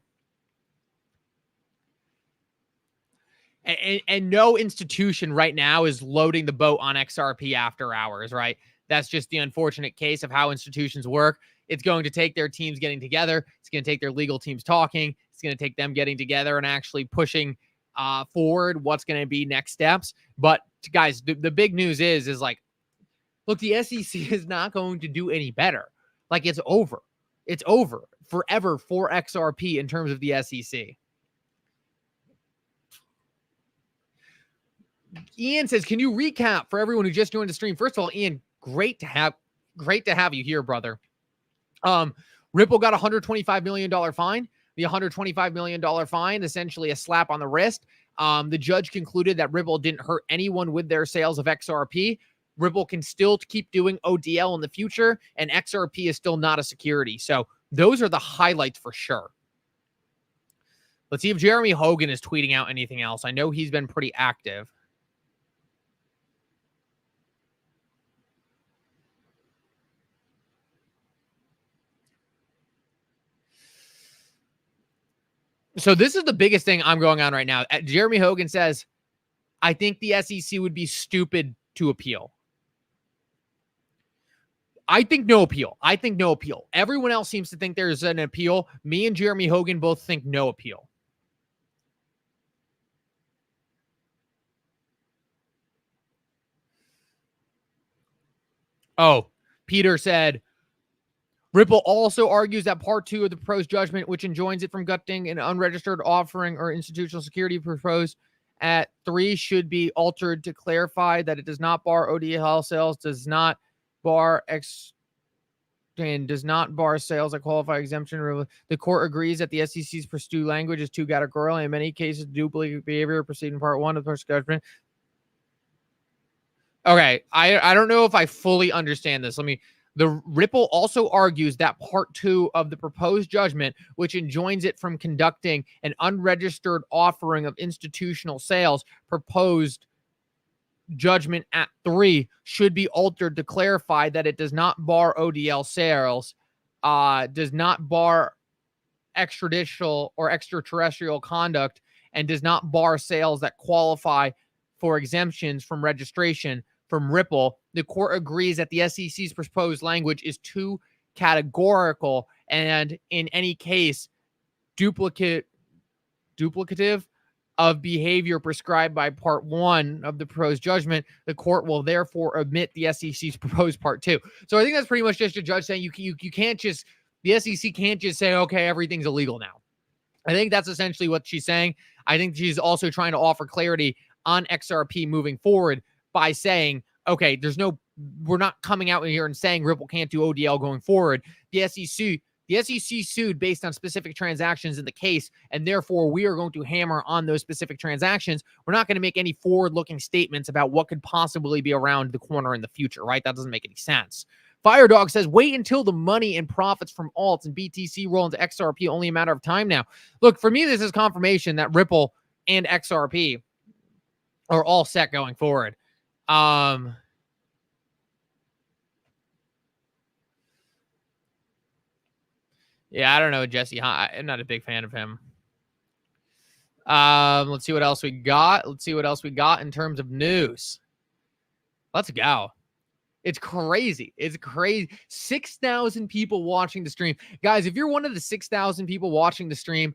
And no institution right now is loading the boat on XRP after hours, right? That's just the unfortunate case of how institutions work. It's going to take their teams getting together. It's going to take their legal teams talking. It's going to take them getting together and actually pushing forward what's going to be next steps. But guys, the big news is like, look, the SEC is not going to do any better. Like, it's over. It's over forever for XRP in terms of the SEC. Ian says, can you recap for everyone who just joined the stream? First of all, Ian, great to have you here, brother. Ripple got a $125 million fine. The $125 million fine, essentially a slap on the wrist. The judge concluded that Ripple didn't hurt anyone with their sales of XRP. Ripple can still keep doing ODL in the future, and XRP is still not a security. So those are the highlights for sure. Let's see if Jeremy Hogan is tweeting out anything else. I know he's been pretty active. So this is the biggest thing I'm going on right now. Jeremy Hogan says, I think the SEC would be stupid to appeal. I think no appeal. I think no appeal. Everyone else seems to think there's an appeal. Me and Jeremy Hogan both think no appeal. Oh, Peter said, Ripple also argues that Part 2 of the proposed judgment, which enjoins it from gutting an unregistered offering or institutional security proposed at 3, should be altered to clarify that it does not bar ODL sales, does not bar and does not bar sales that qualify exemption. The court agrees that the SEC's pursued language is too categorical. In many cases, duplicate behavior proceeding Part 1 of the first judgment. Okay, I don't know if I fully understand this. The Ripple also argues that Part 2 of the proposed judgment, which enjoins it from conducting an unregistered offering of institutional sales, proposed judgment at 3, should be altered to clarify that it does not bar ODL sales, does not bar extrajudicial or extraterrestrial conduct, and does not bar sales that qualify for exemptions from registration. From Ripple, the court agrees that the SEC's proposed language is too categorical, and in any case, duplicative of behavior prescribed by Part 1 of the proposed judgment. The court will therefore omit the SEC's proposed Part 2. So I think that's pretty much just a judge saying you can't just, the SEC can't just say, okay, everything's illegal now. I think that's essentially what she's saying. I think she's also trying to offer clarity on XRP moving forward by saying, okay, we're not coming out here and saying Ripple can't do ODL going forward. The SEC sued based on specific transactions in the case, and therefore we are going to hammer on those specific transactions. We're not going to make any forward-looking statements about what could possibly be around the corner in the future, right? That doesn't make any sense. Firedog says, wait until the money and profits from alts and BTC roll into XRP, only a matter of time now. Look, for me, this is confirmation that Ripple and XRP are all set going forward. Yeah, I don't know, Jesse. I'm not a big fan of him. Let's see what else we got. Let's see what else we got in terms of news. Let's go. It's crazy. It's crazy. 6,000 people watching the stream. Guys, if you're one of the 6,000 people watching the stream,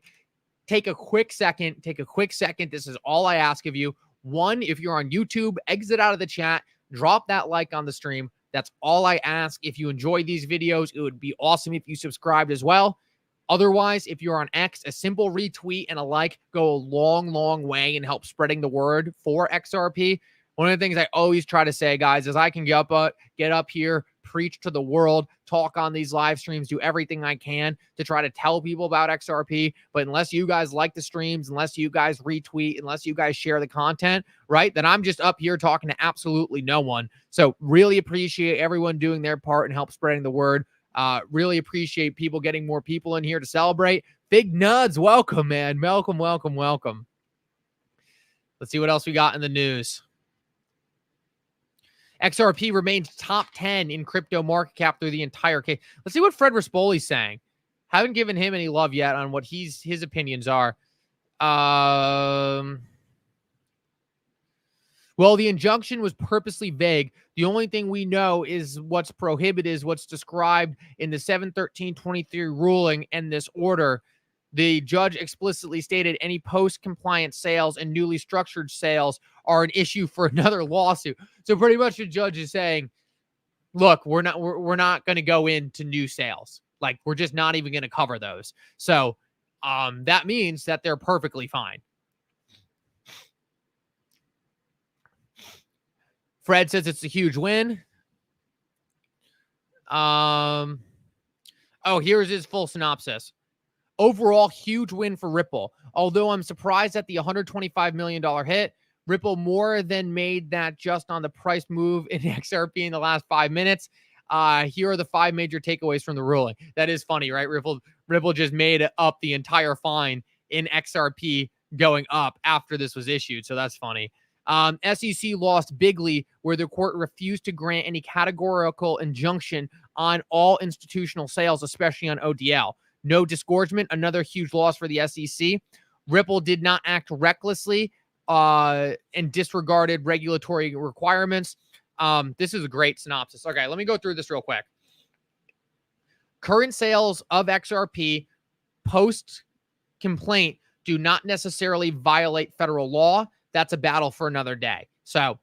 take a quick second. Take a quick second. This is all I ask of you. One, if you're on YouTube, exit out of the chat. Drop that like on the stream. That's all I ask. If you enjoy these videos, it would be awesome if you subscribed as well. Otherwise, if you're on X, a simple retweet and a like go a long, long way in help spreading the word for XRP. One of the things I always try to say, guys, is I can get up here, preach to the world, talk on these live streams, do everything I can to try to tell people about XRP. But unless you guys like the streams, unless you guys retweet, unless you guys share the content, right, then I'm just up here talking to absolutely no one. So really appreciate everyone doing their part and help spreading the word. Really appreciate people getting more people in here to celebrate. Big Nuds, welcome, man. Welcome, welcome, welcome. Let's see what else we got in the news. XRP remains top 10 in crypto market cap through the entire case. Let's see what Fred Rispoli's saying. Haven't given him any love yet on what his opinions are. Well, the injunction was purposely vague. The only thing we know is what's prohibited is what's described in the 7/13/23 ruling and this order. The judge explicitly stated any post-compliant sales and newly structured sales are an issue for another lawsuit. So pretty much the judge is saying, look, we're not going to go into new sales. Like, we're just not even going to cover those. So that means that they're perfectly fine. Fred says it's a huge win. Oh, here's his full synopsis. Overall, huge win for Ripple. Although I'm surprised at the $125 million hit, Ripple more than made that just on the price move in XRP in the last 5 minutes. Here are the 5 major takeaways from the ruling. That is funny, right? Ripple just made up the entire fine in XRP going up after this was issued. So that's funny. SEC lost bigly where the court refused to grant any categorical injunction on all institutional sales, especially on ODL. No disgorgement, another huge loss for the SEC. Ripple did not act recklessly and disregarded regulatory requirements. This is a great synopsis. Okay, let me go through this real quick. Current sales of XRP post complaint do not necessarily violate federal law. That's a battle for another day. So,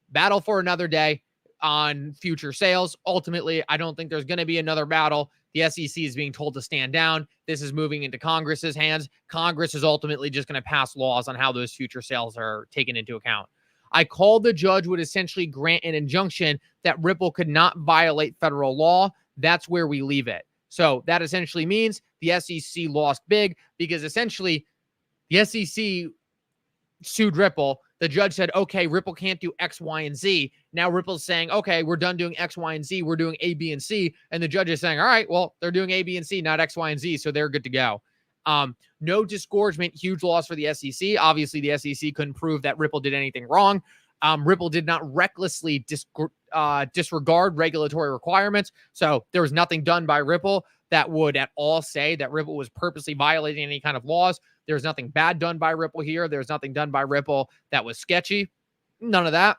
battle for another day on future sales. Ultimately, I don't think there's going to be another battle. The SEC is being told to stand down. This is moving into Congress's hands. Congress is ultimately just going to pass laws on how those future sales are taken into account. I called the judge would essentially grant an injunction that Ripple could not violate federal law. That's where we leave it. So that essentially means the SEC lost big because essentially the SEC sued Ripple. The judge said, okay, Ripple can't do X, Y, and Z. Now Ripple's saying, okay, we're done doing X, Y, and Z. We're doing A, B, and C. And the judge is saying, all right, well, they're doing A, B, and C, not X, Y, and Z. So they're good to go. No disgorgement, huge loss for the SEC. Obviously, the SEC couldn't prove that Ripple did anything wrong. Ripple did not recklessly disregard regulatory requirements. So there was nothing done by Ripple that would at all say that Ripple was purposely violating any kind of laws. There's nothing bad done by Ripple here. There's nothing done by Ripple that was sketchy. None of that.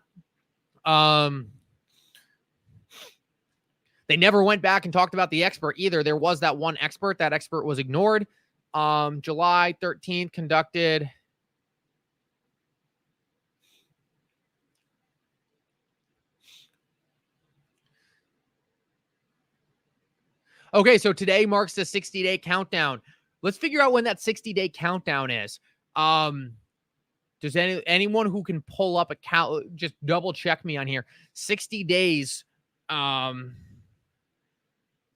They never went back and talked about the expert either. There was that one expert. That expert was ignored. July 13th conducted. Okay, so today marks the 60-day countdown. Let's figure out when that 60-day countdown is. Does anyone who can pull up a count, just double check me on here. 60 days.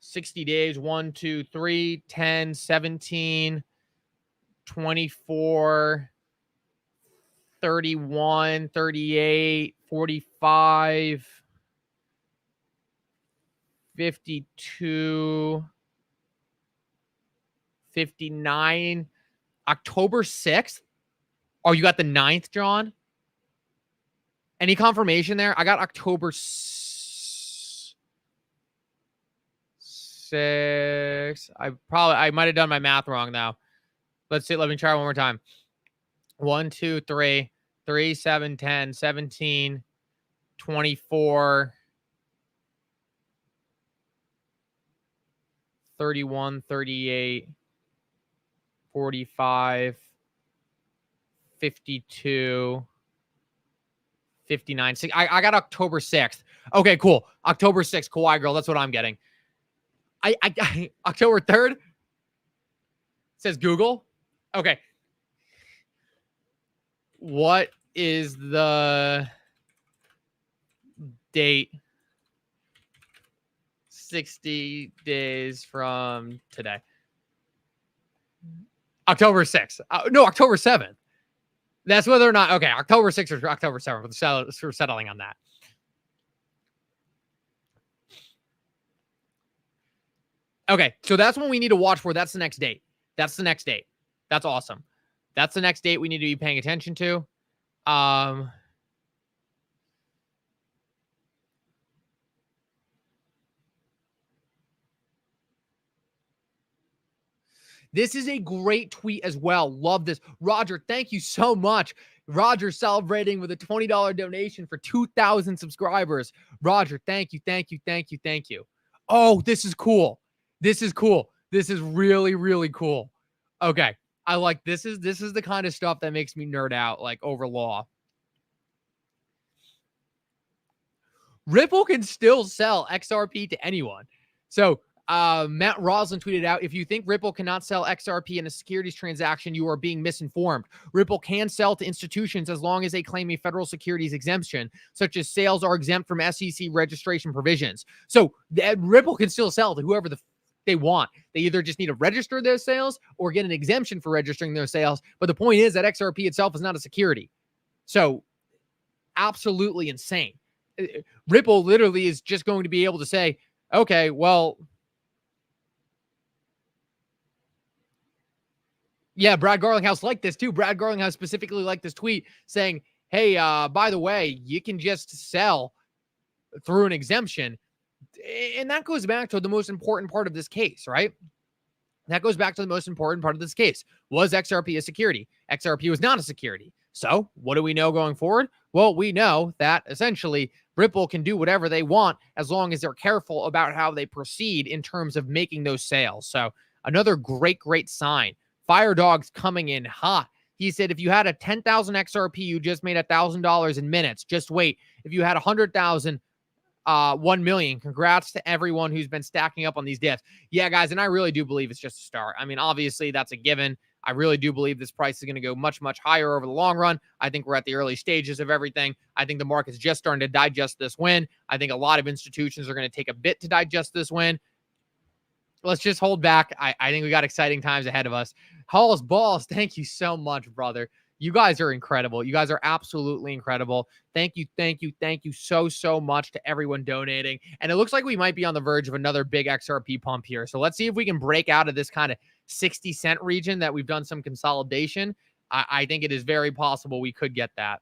60 days, 1, 2, 3, 10, 17, 24, 31, 38, 45, 52, 59, October 6th. Oh, you got the 9th, John? Any confirmation there? I got October 6th. I might have done my math wrong though. Let's see. Let me try one more time. 1, 2, 3, 3, 7, 10, 17, 24, 31, 38, 45, 52, 59. I got October 6th. Okay, cool. October 6th, Kawaii Girl. That's what I'm getting. October 3rd says Google. Okay. What is the date 60 days from today? October 6th. No, October 7th. That's whether or not, okay, October 6th or October 7th. We're settling on that. Okay, so that's what we need to watch for. That's the next date. That's the next date. That's awesome. That's the next date we need to be paying attention to. This is a great tweet as well. Love this. Roger, thank you so much. Roger celebrating with a $20 donation for 2,000 subscribers. Roger, thank you, thank you, thank you, thank you. Oh, this is cool. This is cool. This is really, really cool. Okay. I like this is the kind of stuff that makes me nerd out like over law. Ripple can still sell XRP to anyone. So Matt Roslin tweeted out, if you think Ripple cannot sell XRP in a securities transaction, you are being misinformed. Ripple can sell to institutions as long as they claim a federal securities exemption, such as sales are exempt from SEC registration provisions. So Ripple can still sell to whoever they want. They either just need to register their sales or get an exemption for registering their sales. But the point is that XRP itself is not a security. So absolutely insane. Ripple literally is just going to be able to say, okay, well, yeah, Brad Garlinghouse liked this too. Brad Garlinghouse specifically liked this tweet saying, hey, by the way, you can just sell through an exemption. And that goes back to the most important part of this case, right? That goes back to the most important part of this case. Was XRP a security? XRP was not a security. So what do we know going forward? Well, we know that essentially Ripple can do whatever they want as long as they're careful about how they proceed in terms of making those sales. So another great sign. Firedog's coming in hot. He said, if you had a 10,000 XRP, you just made $1,000 in minutes. Just wait. If you had 100,000, 1 million. Congrats to everyone who's been stacking up on these dips. Yeah, guys, and I really do believe it's just a start. I mean, obviously, that's a given. I really do believe this price is going to go much higher over the long run. I think we're at the early stages of everything. I think the market's just starting to digest this win. I think a lot of institutions are going to take a bit to digest this win. Let's just hold back. I think we got exciting times ahead of us. Halls Balls, thank you so much, brother. You guys are incredible. You guys are absolutely incredible. Thank you so much to everyone donating. And it looks like we might be on the verge of another big XRP pump here. So let's see if we can break out of this kind of 60-cent region that we've done some consolidation. I think it is very possible we could get that.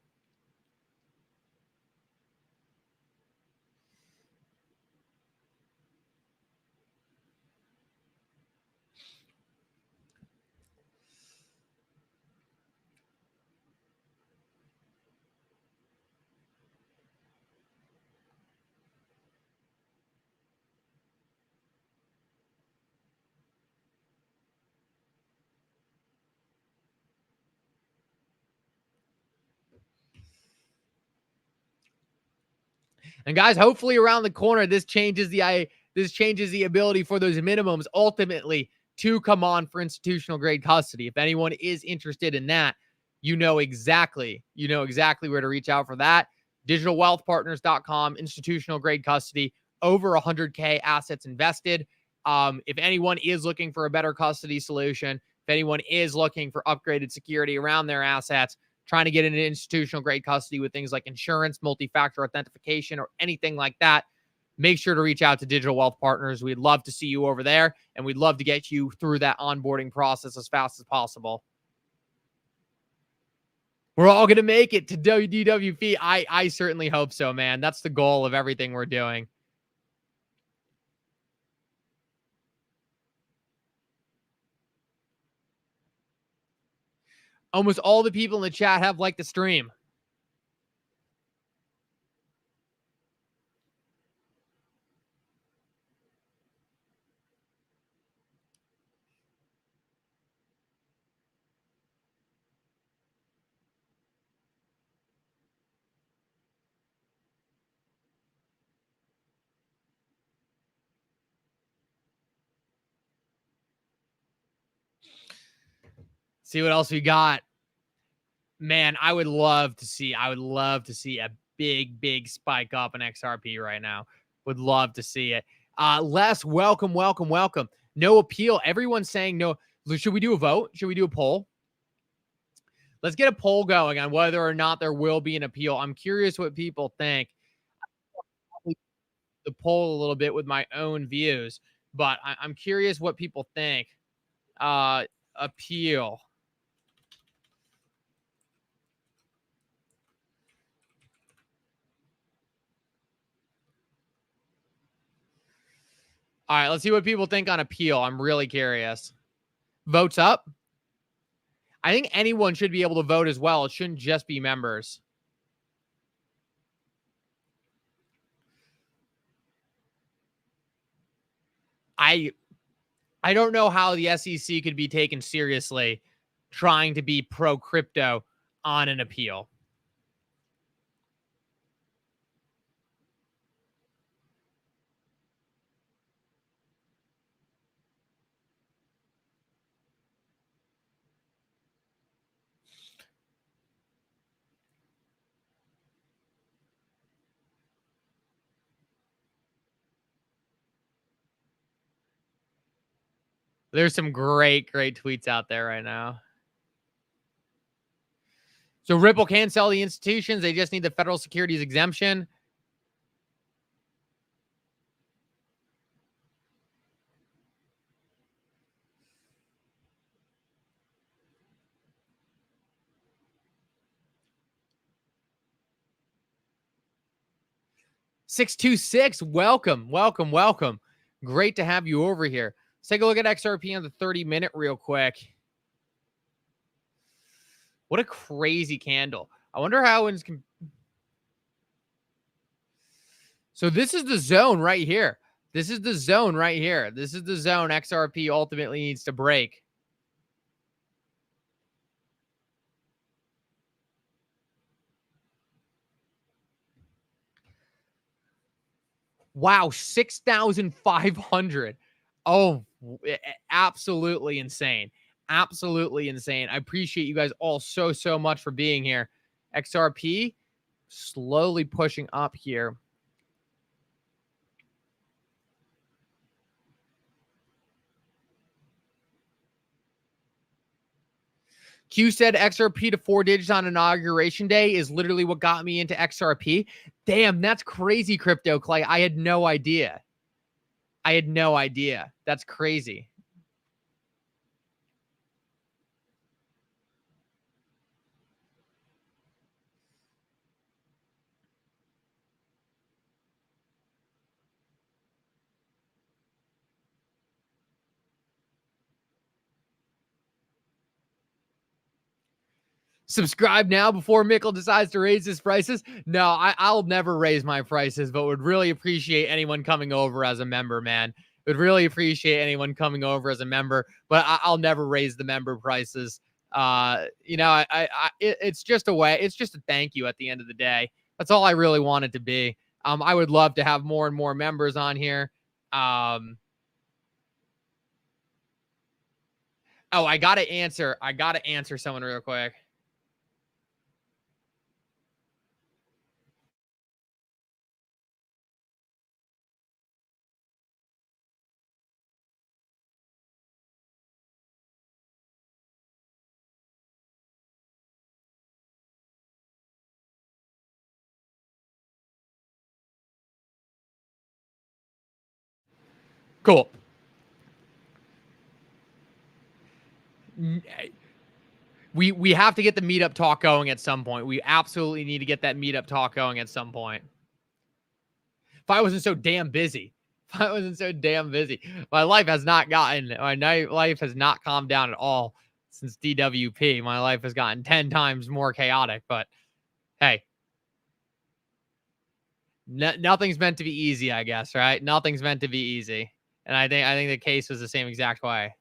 And guys, hopefully around the corner, this changes the ability for those minimums ultimately to come on for institutional grade custody. If anyone is interested in that, you know exactly where to reach out for that. Digitalwealthpartners.com, institutional grade custody, over 100K assets invested. If anyone is looking for a better custody solution, if anyone is looking for upgraded security around their assets, trying to get into institutional grade custody with things like insurance, multi-factor authentication, or anything like that, make sure to reach out to Digital Wealth Partners. We'd love to see you over there, and we'd love to get you through that onboarding process as fast as possible. We're all going to make it to DWP. I certainly hope so, man. That's the goal of everything we're doing. Almost all the people in the chat have liked the stream. See what else we got. Man, I would love to see a big spike up in XRP right now. Would love to see it. Les, welcome. No appeal. Everyone's saying no. Should we do a vote? Should we do a poll? Let's get a poll going on whether or not there will be an appeal. I'm curious what people think. The poll a little bit with my own views, but I'm curious what people think. Appeal. All right, let's see what people think on appeal. I'm really curious. Votes up. I think anyone should be able to vote as well. It shouldn't just be members. I don't know how the SEC could be taken seriously trying to be pro crypto on an appeal. There's some great tweets out there right now. So Ripple can sell the institutions. They just need the federal securities exemption. $626. Welcome. Great to have you over here. Let's take a look at XRP on the 30-minute real quick. What a crazy candle. I wonder how it's... So this is the zone right here. This is the zone right here. This is the zone XRP ultimately needs to break. Wow, 6,500. Oh, absolutely insane. Absolutely insane. I appreciate you guys all so much for being here. XRP slowly pushing up here. Q said XRP to 4 digits on inauguration day is literally what got me into XRP. Damn, that's crazy, Crypto Clay. I had no idea. I had no idea. That's crazy. Subscribe now before Mickle decides to raise his prices. No, I'll never raise my prices, but would really appreciate anyone coming over as a member, man. Would really appreciate anyone coming over as a member, but I'll never raise the member prices. You know, it's just a way. It's just a thank you at the end of the day. That's all I really want it to be. I would love to have more and more members on here. Oh, I gotta answer. I gotta answer someone real quick. Cool. We have to get the meetup talk going at some point. We absolutely need to get that meetup talk going at some point. If I wasn't so damn busy. If I wasn't so damn busy. My life has not calmed down at all since DWP. My life has gotten 10 times more chaotic, but hey. Nothing's meant to be easy, I guess, right? Nothing's meant to be easy. And I think the case was the same exact way.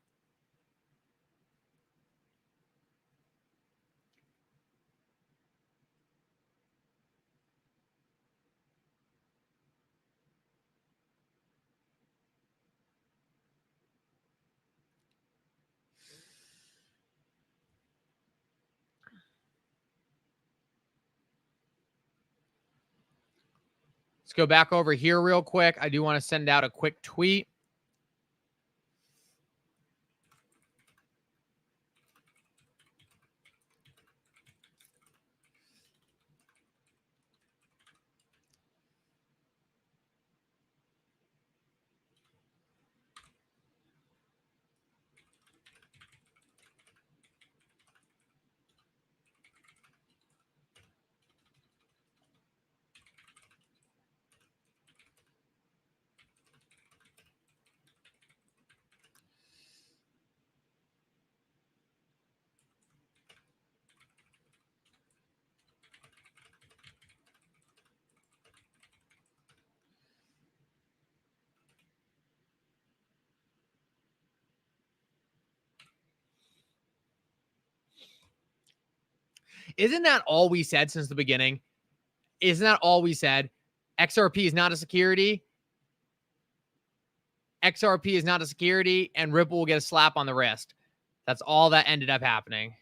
Let's go back over here real quick. I do want to send out a quick tweet. Isn't that all we said since the beginning? Isn't that all we said? XRP is not a security. XRP is not a security, and Ripple will get a slap on the wrist. That's all that ended up happening.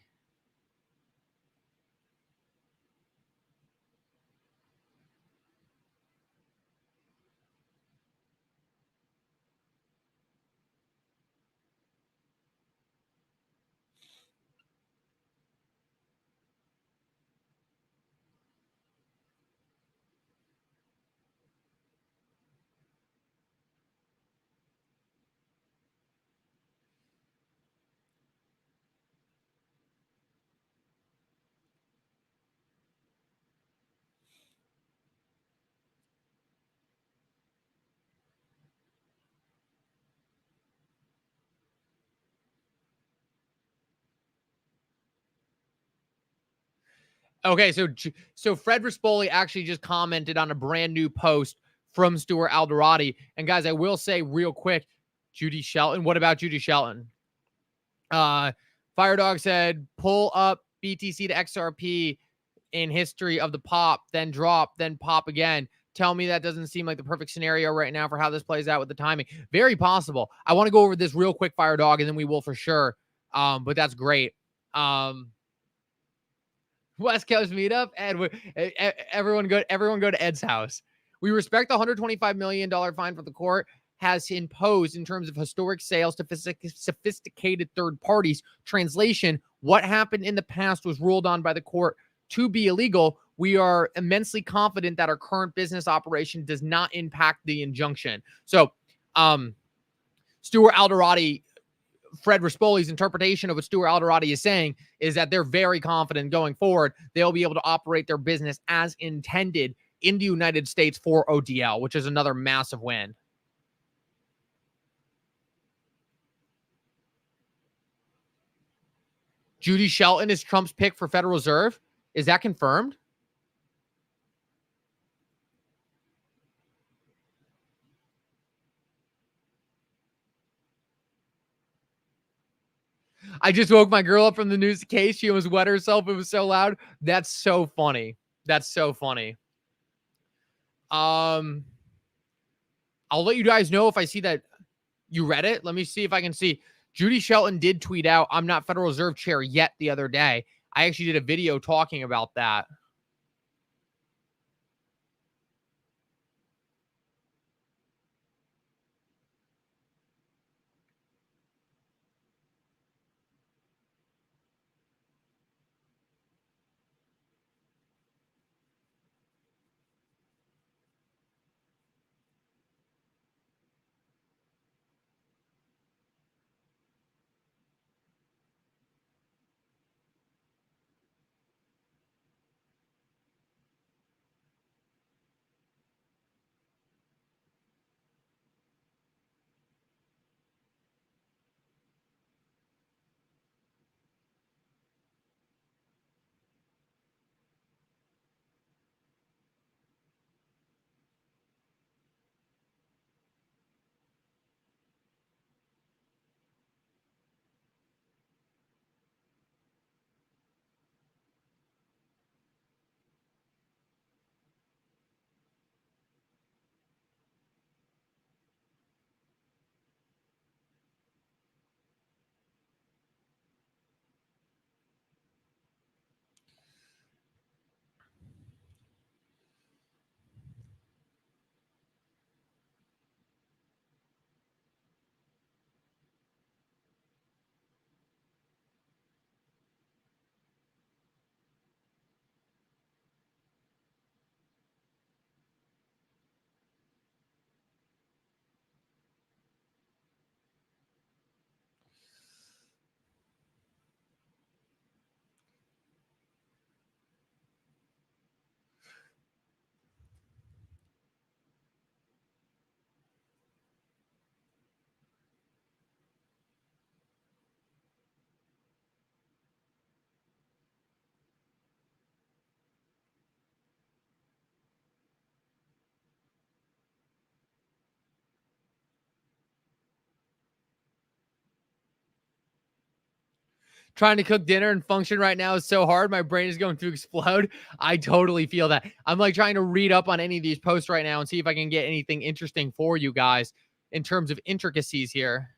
Okay, so Fred Rispoli actually just commented on a brand new post from Stuart Alderati. And guys, I will say real quick, Judy Shelton. What about Judy Shelton? Firedog said, pull up BTC to XRP in history of the pop, then drop, then pop again. Tell me that doesn't seem like the perfect scenario right now for how this plays out with the timing. Very possible. I want to go over this real quick, Firedog, and then we will for sure. But that's great. West Coast meetup, Ed. Everyone go to Ed's house. We respect the $125 million fine for the court has imposed in terms of historic sales to sophisticated third parties. Translation: what happened in the past was ruled on by the court to be illegal. We are immensely confident that our current business operation does not impact the injunction. So, Stuart Alderati, Fred Rispoli's interpretation of what Stuart Alderati is saying is that they're very confident going forward they'll be able to operate their business as intended in the United States for ODL, which is another massive win. Judy Shelton is Trump's pick for Federal Reserve. Is that confirmed? I just woke my girl up from the news case. She almost wet herself. It was so loud. That's so funny. That's so funny. I'll let you guys know if I see that you read it. Let me see if I can see. Judy Shelton did tweet out, I'm not Federal Reserve Chair yet the other day. I actually did a video talking about that. Trying to cook dinner and function right now is so hard. My brain is going to explode. I totally feel that. I'm like trying to read up on any of these posts right now and see if I can get anything interesting for you guys in terms of intricacies here.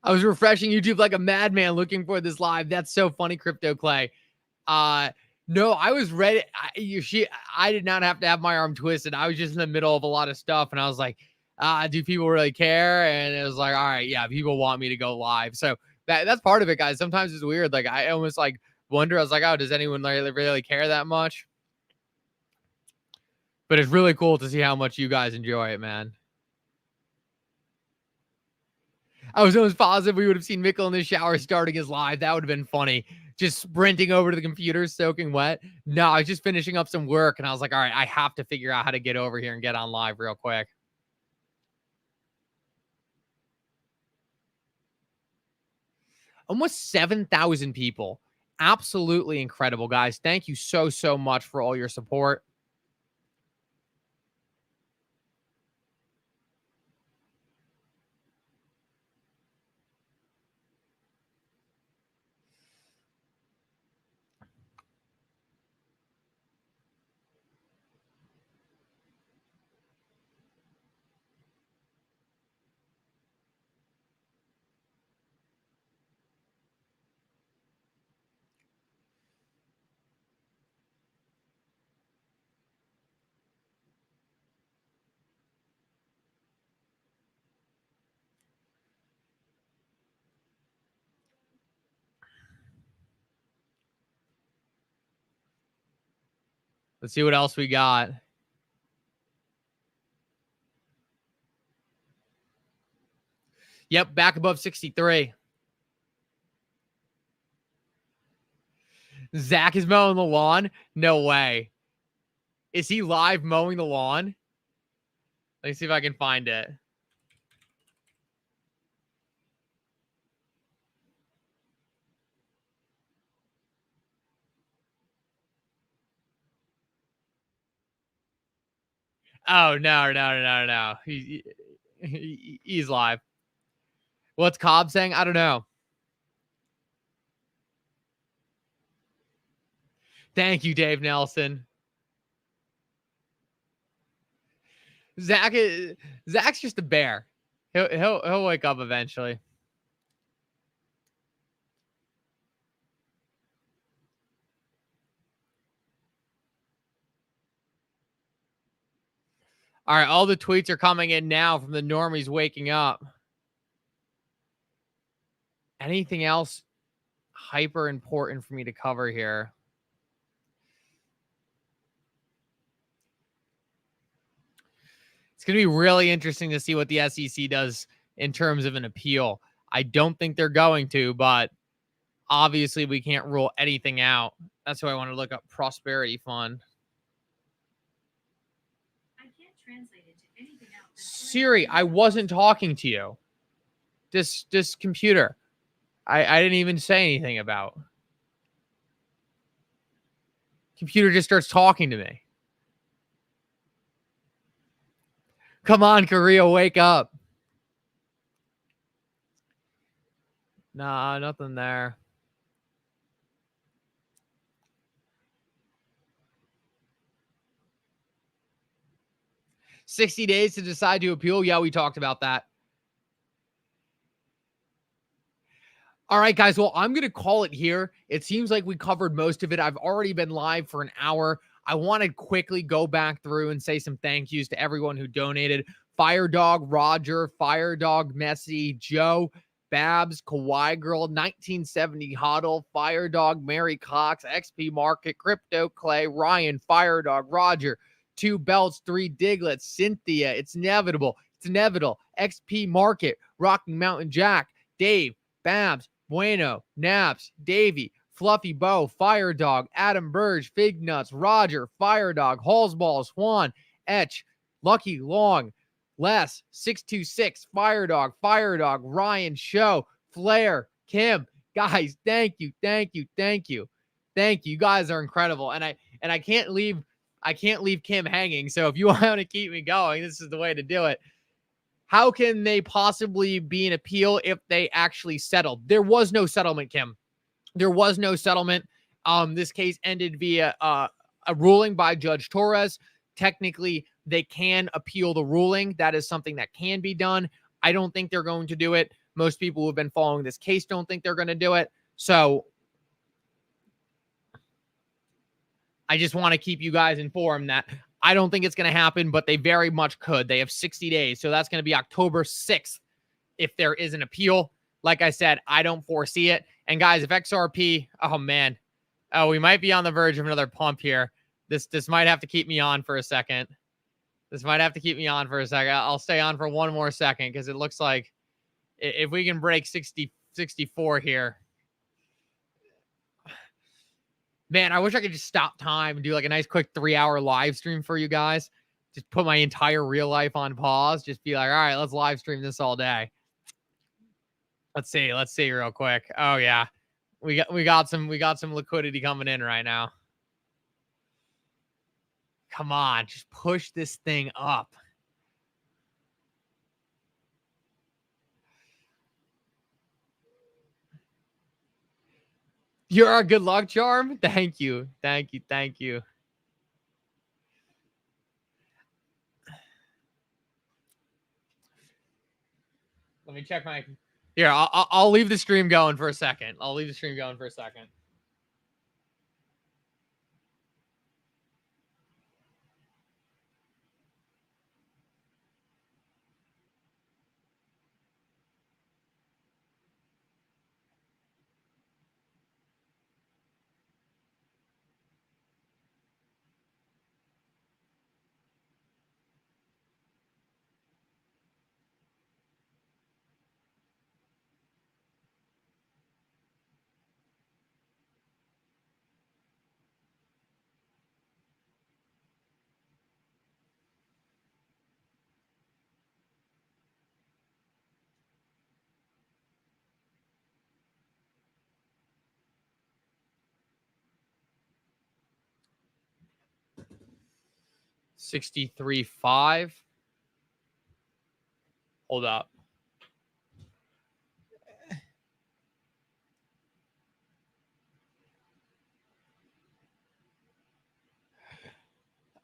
I was refreshing YouTube like a madman looking for this live. That's so funny, Crypto Clay. No, I was ready. I did not have to have my arm twisted. I was just in the middle of a lot of stuff, and I was like, do people really care? And it was like, all right, yeah, people want me to go live. So that's part of it, guys. Sometimes it's weird. Like I almost like wonder. I was like, oh, does anyone really care that much? But it's really cool to see how much you guys enjoy it, man. I was almost positive we would have seen Mikkel in the shower starting his live. That would have been funny. Just sprinting over to the computer, soaking wet. No, I was just finishing up some work, and I was like, all right, I have to figure out how to get over here and get on live real quick. Almost 7,000 people. Absolutely incredible, guys. Thank you so, so much for all your support. Let's see what else we got. Yep, back above 63. Zach is mowing the lawn? No way. Is he live mowing the lawn? Let me see if I can find it. Oh, no. He's live. What's Cobb saying? I don't know. Thank you, Dave Nelson. Zach's just a bear. He'll wake up eventually. All right, all the tweets are coming in now from the normies waking up. Anything else hyper important for me to cover here? It's going to be really interesting to see what the SEC does in terms of an appeal. I don't think they're going to, but obviously we can't rule anything out. That's why I want to look up Prosperity Fund. I can't translate it to anything else. Siri, I wasn't talking to you. This computer. I didn't even say anything about. Computer just starts talking to me. Come on, Korea, wake up. Nah, nothing there. $60 days to decide to appeal. Yeah, we talked about that. All right, guys. Well, I'm going to call it here. It seems like we covered most of it. I've already been live for an hour. I want to quickly go back through and say some thank yous to everyone who donated. Firedog Roger, Firedog Messi, Joe, Babs, Kawaii Girl, 1970 Huddle, Firedog, Mary Cox, XP Market, Crypto Clay, Ryan, Firedog, Roger, 2 Belts, 3 Diglets, Cynthia, It's Inevitable, XP Market, Rocky Mountain Jack, Dave, Babs, Bueno, Naps, Davey, Fluffy Bow, Firedog, Adam Burge, Fig Nuts, Roger, Firedog, Hallsball, Swan, Etch, Lucky Long, Les, 626, Firedog, Ryan, Show, Flair, Kim. Guys, thank you. You guys are incredible. And I can't leave Kim hanging. So if you want to keep me going, this is the way to do it. How can they possibly be an appeal if they actually settled? There was no settlement, Kim. There was no settlement. This case ended via a ruling by Judge Torres. Technically, they can appeal the ruling. That is something that can be done. I don't think they're going to do it. Most people who have been following this case don't think they're going to do it. So I just want to keep you guys informed that I don't think it's going to happen, but they very much could. They have 60 days. So that's going to be October 6th if there is an appeal. Like I said, I don't foresee it. And guys, if XRP, oh man, we might be on the verge of another pump here. This might have to keep me on for a second. I'll stay on for one more second because it looks like if we can break 64 here. Man, I wish I could just stop time and do like a nice quick 3-hour live stream for you guys. Just put my entire real life on pause. Just be like, all right, let's live stream this all day. Let's see real quick. Oh yeah. We got some liquidity coming in right now. Come on, just push this thing up. You're a good luck charm. Thank you. Let me check my. Here, I'll leave the stream going for a second. 63.5. Hold up.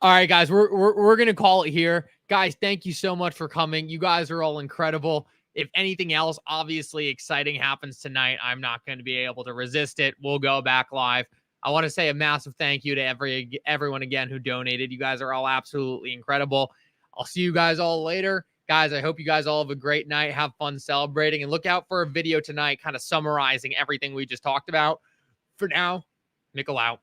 All right, guys, we're gonna call it here. Guys, thank you so much for coming. You guys are all incredible. If anything else, obviously exciting happens tonight, I'm not going to be able to resist it. We'll go back live. I want to say a massive thank you to everyone again who donated. You guys are all absolutely incredible. I'll see you guys all later. Guys, I hope you guys all have a great night. Have fun celebrating. And look out for a video tonight kind of summarizing everything we just talked about. For now, Mikkel out.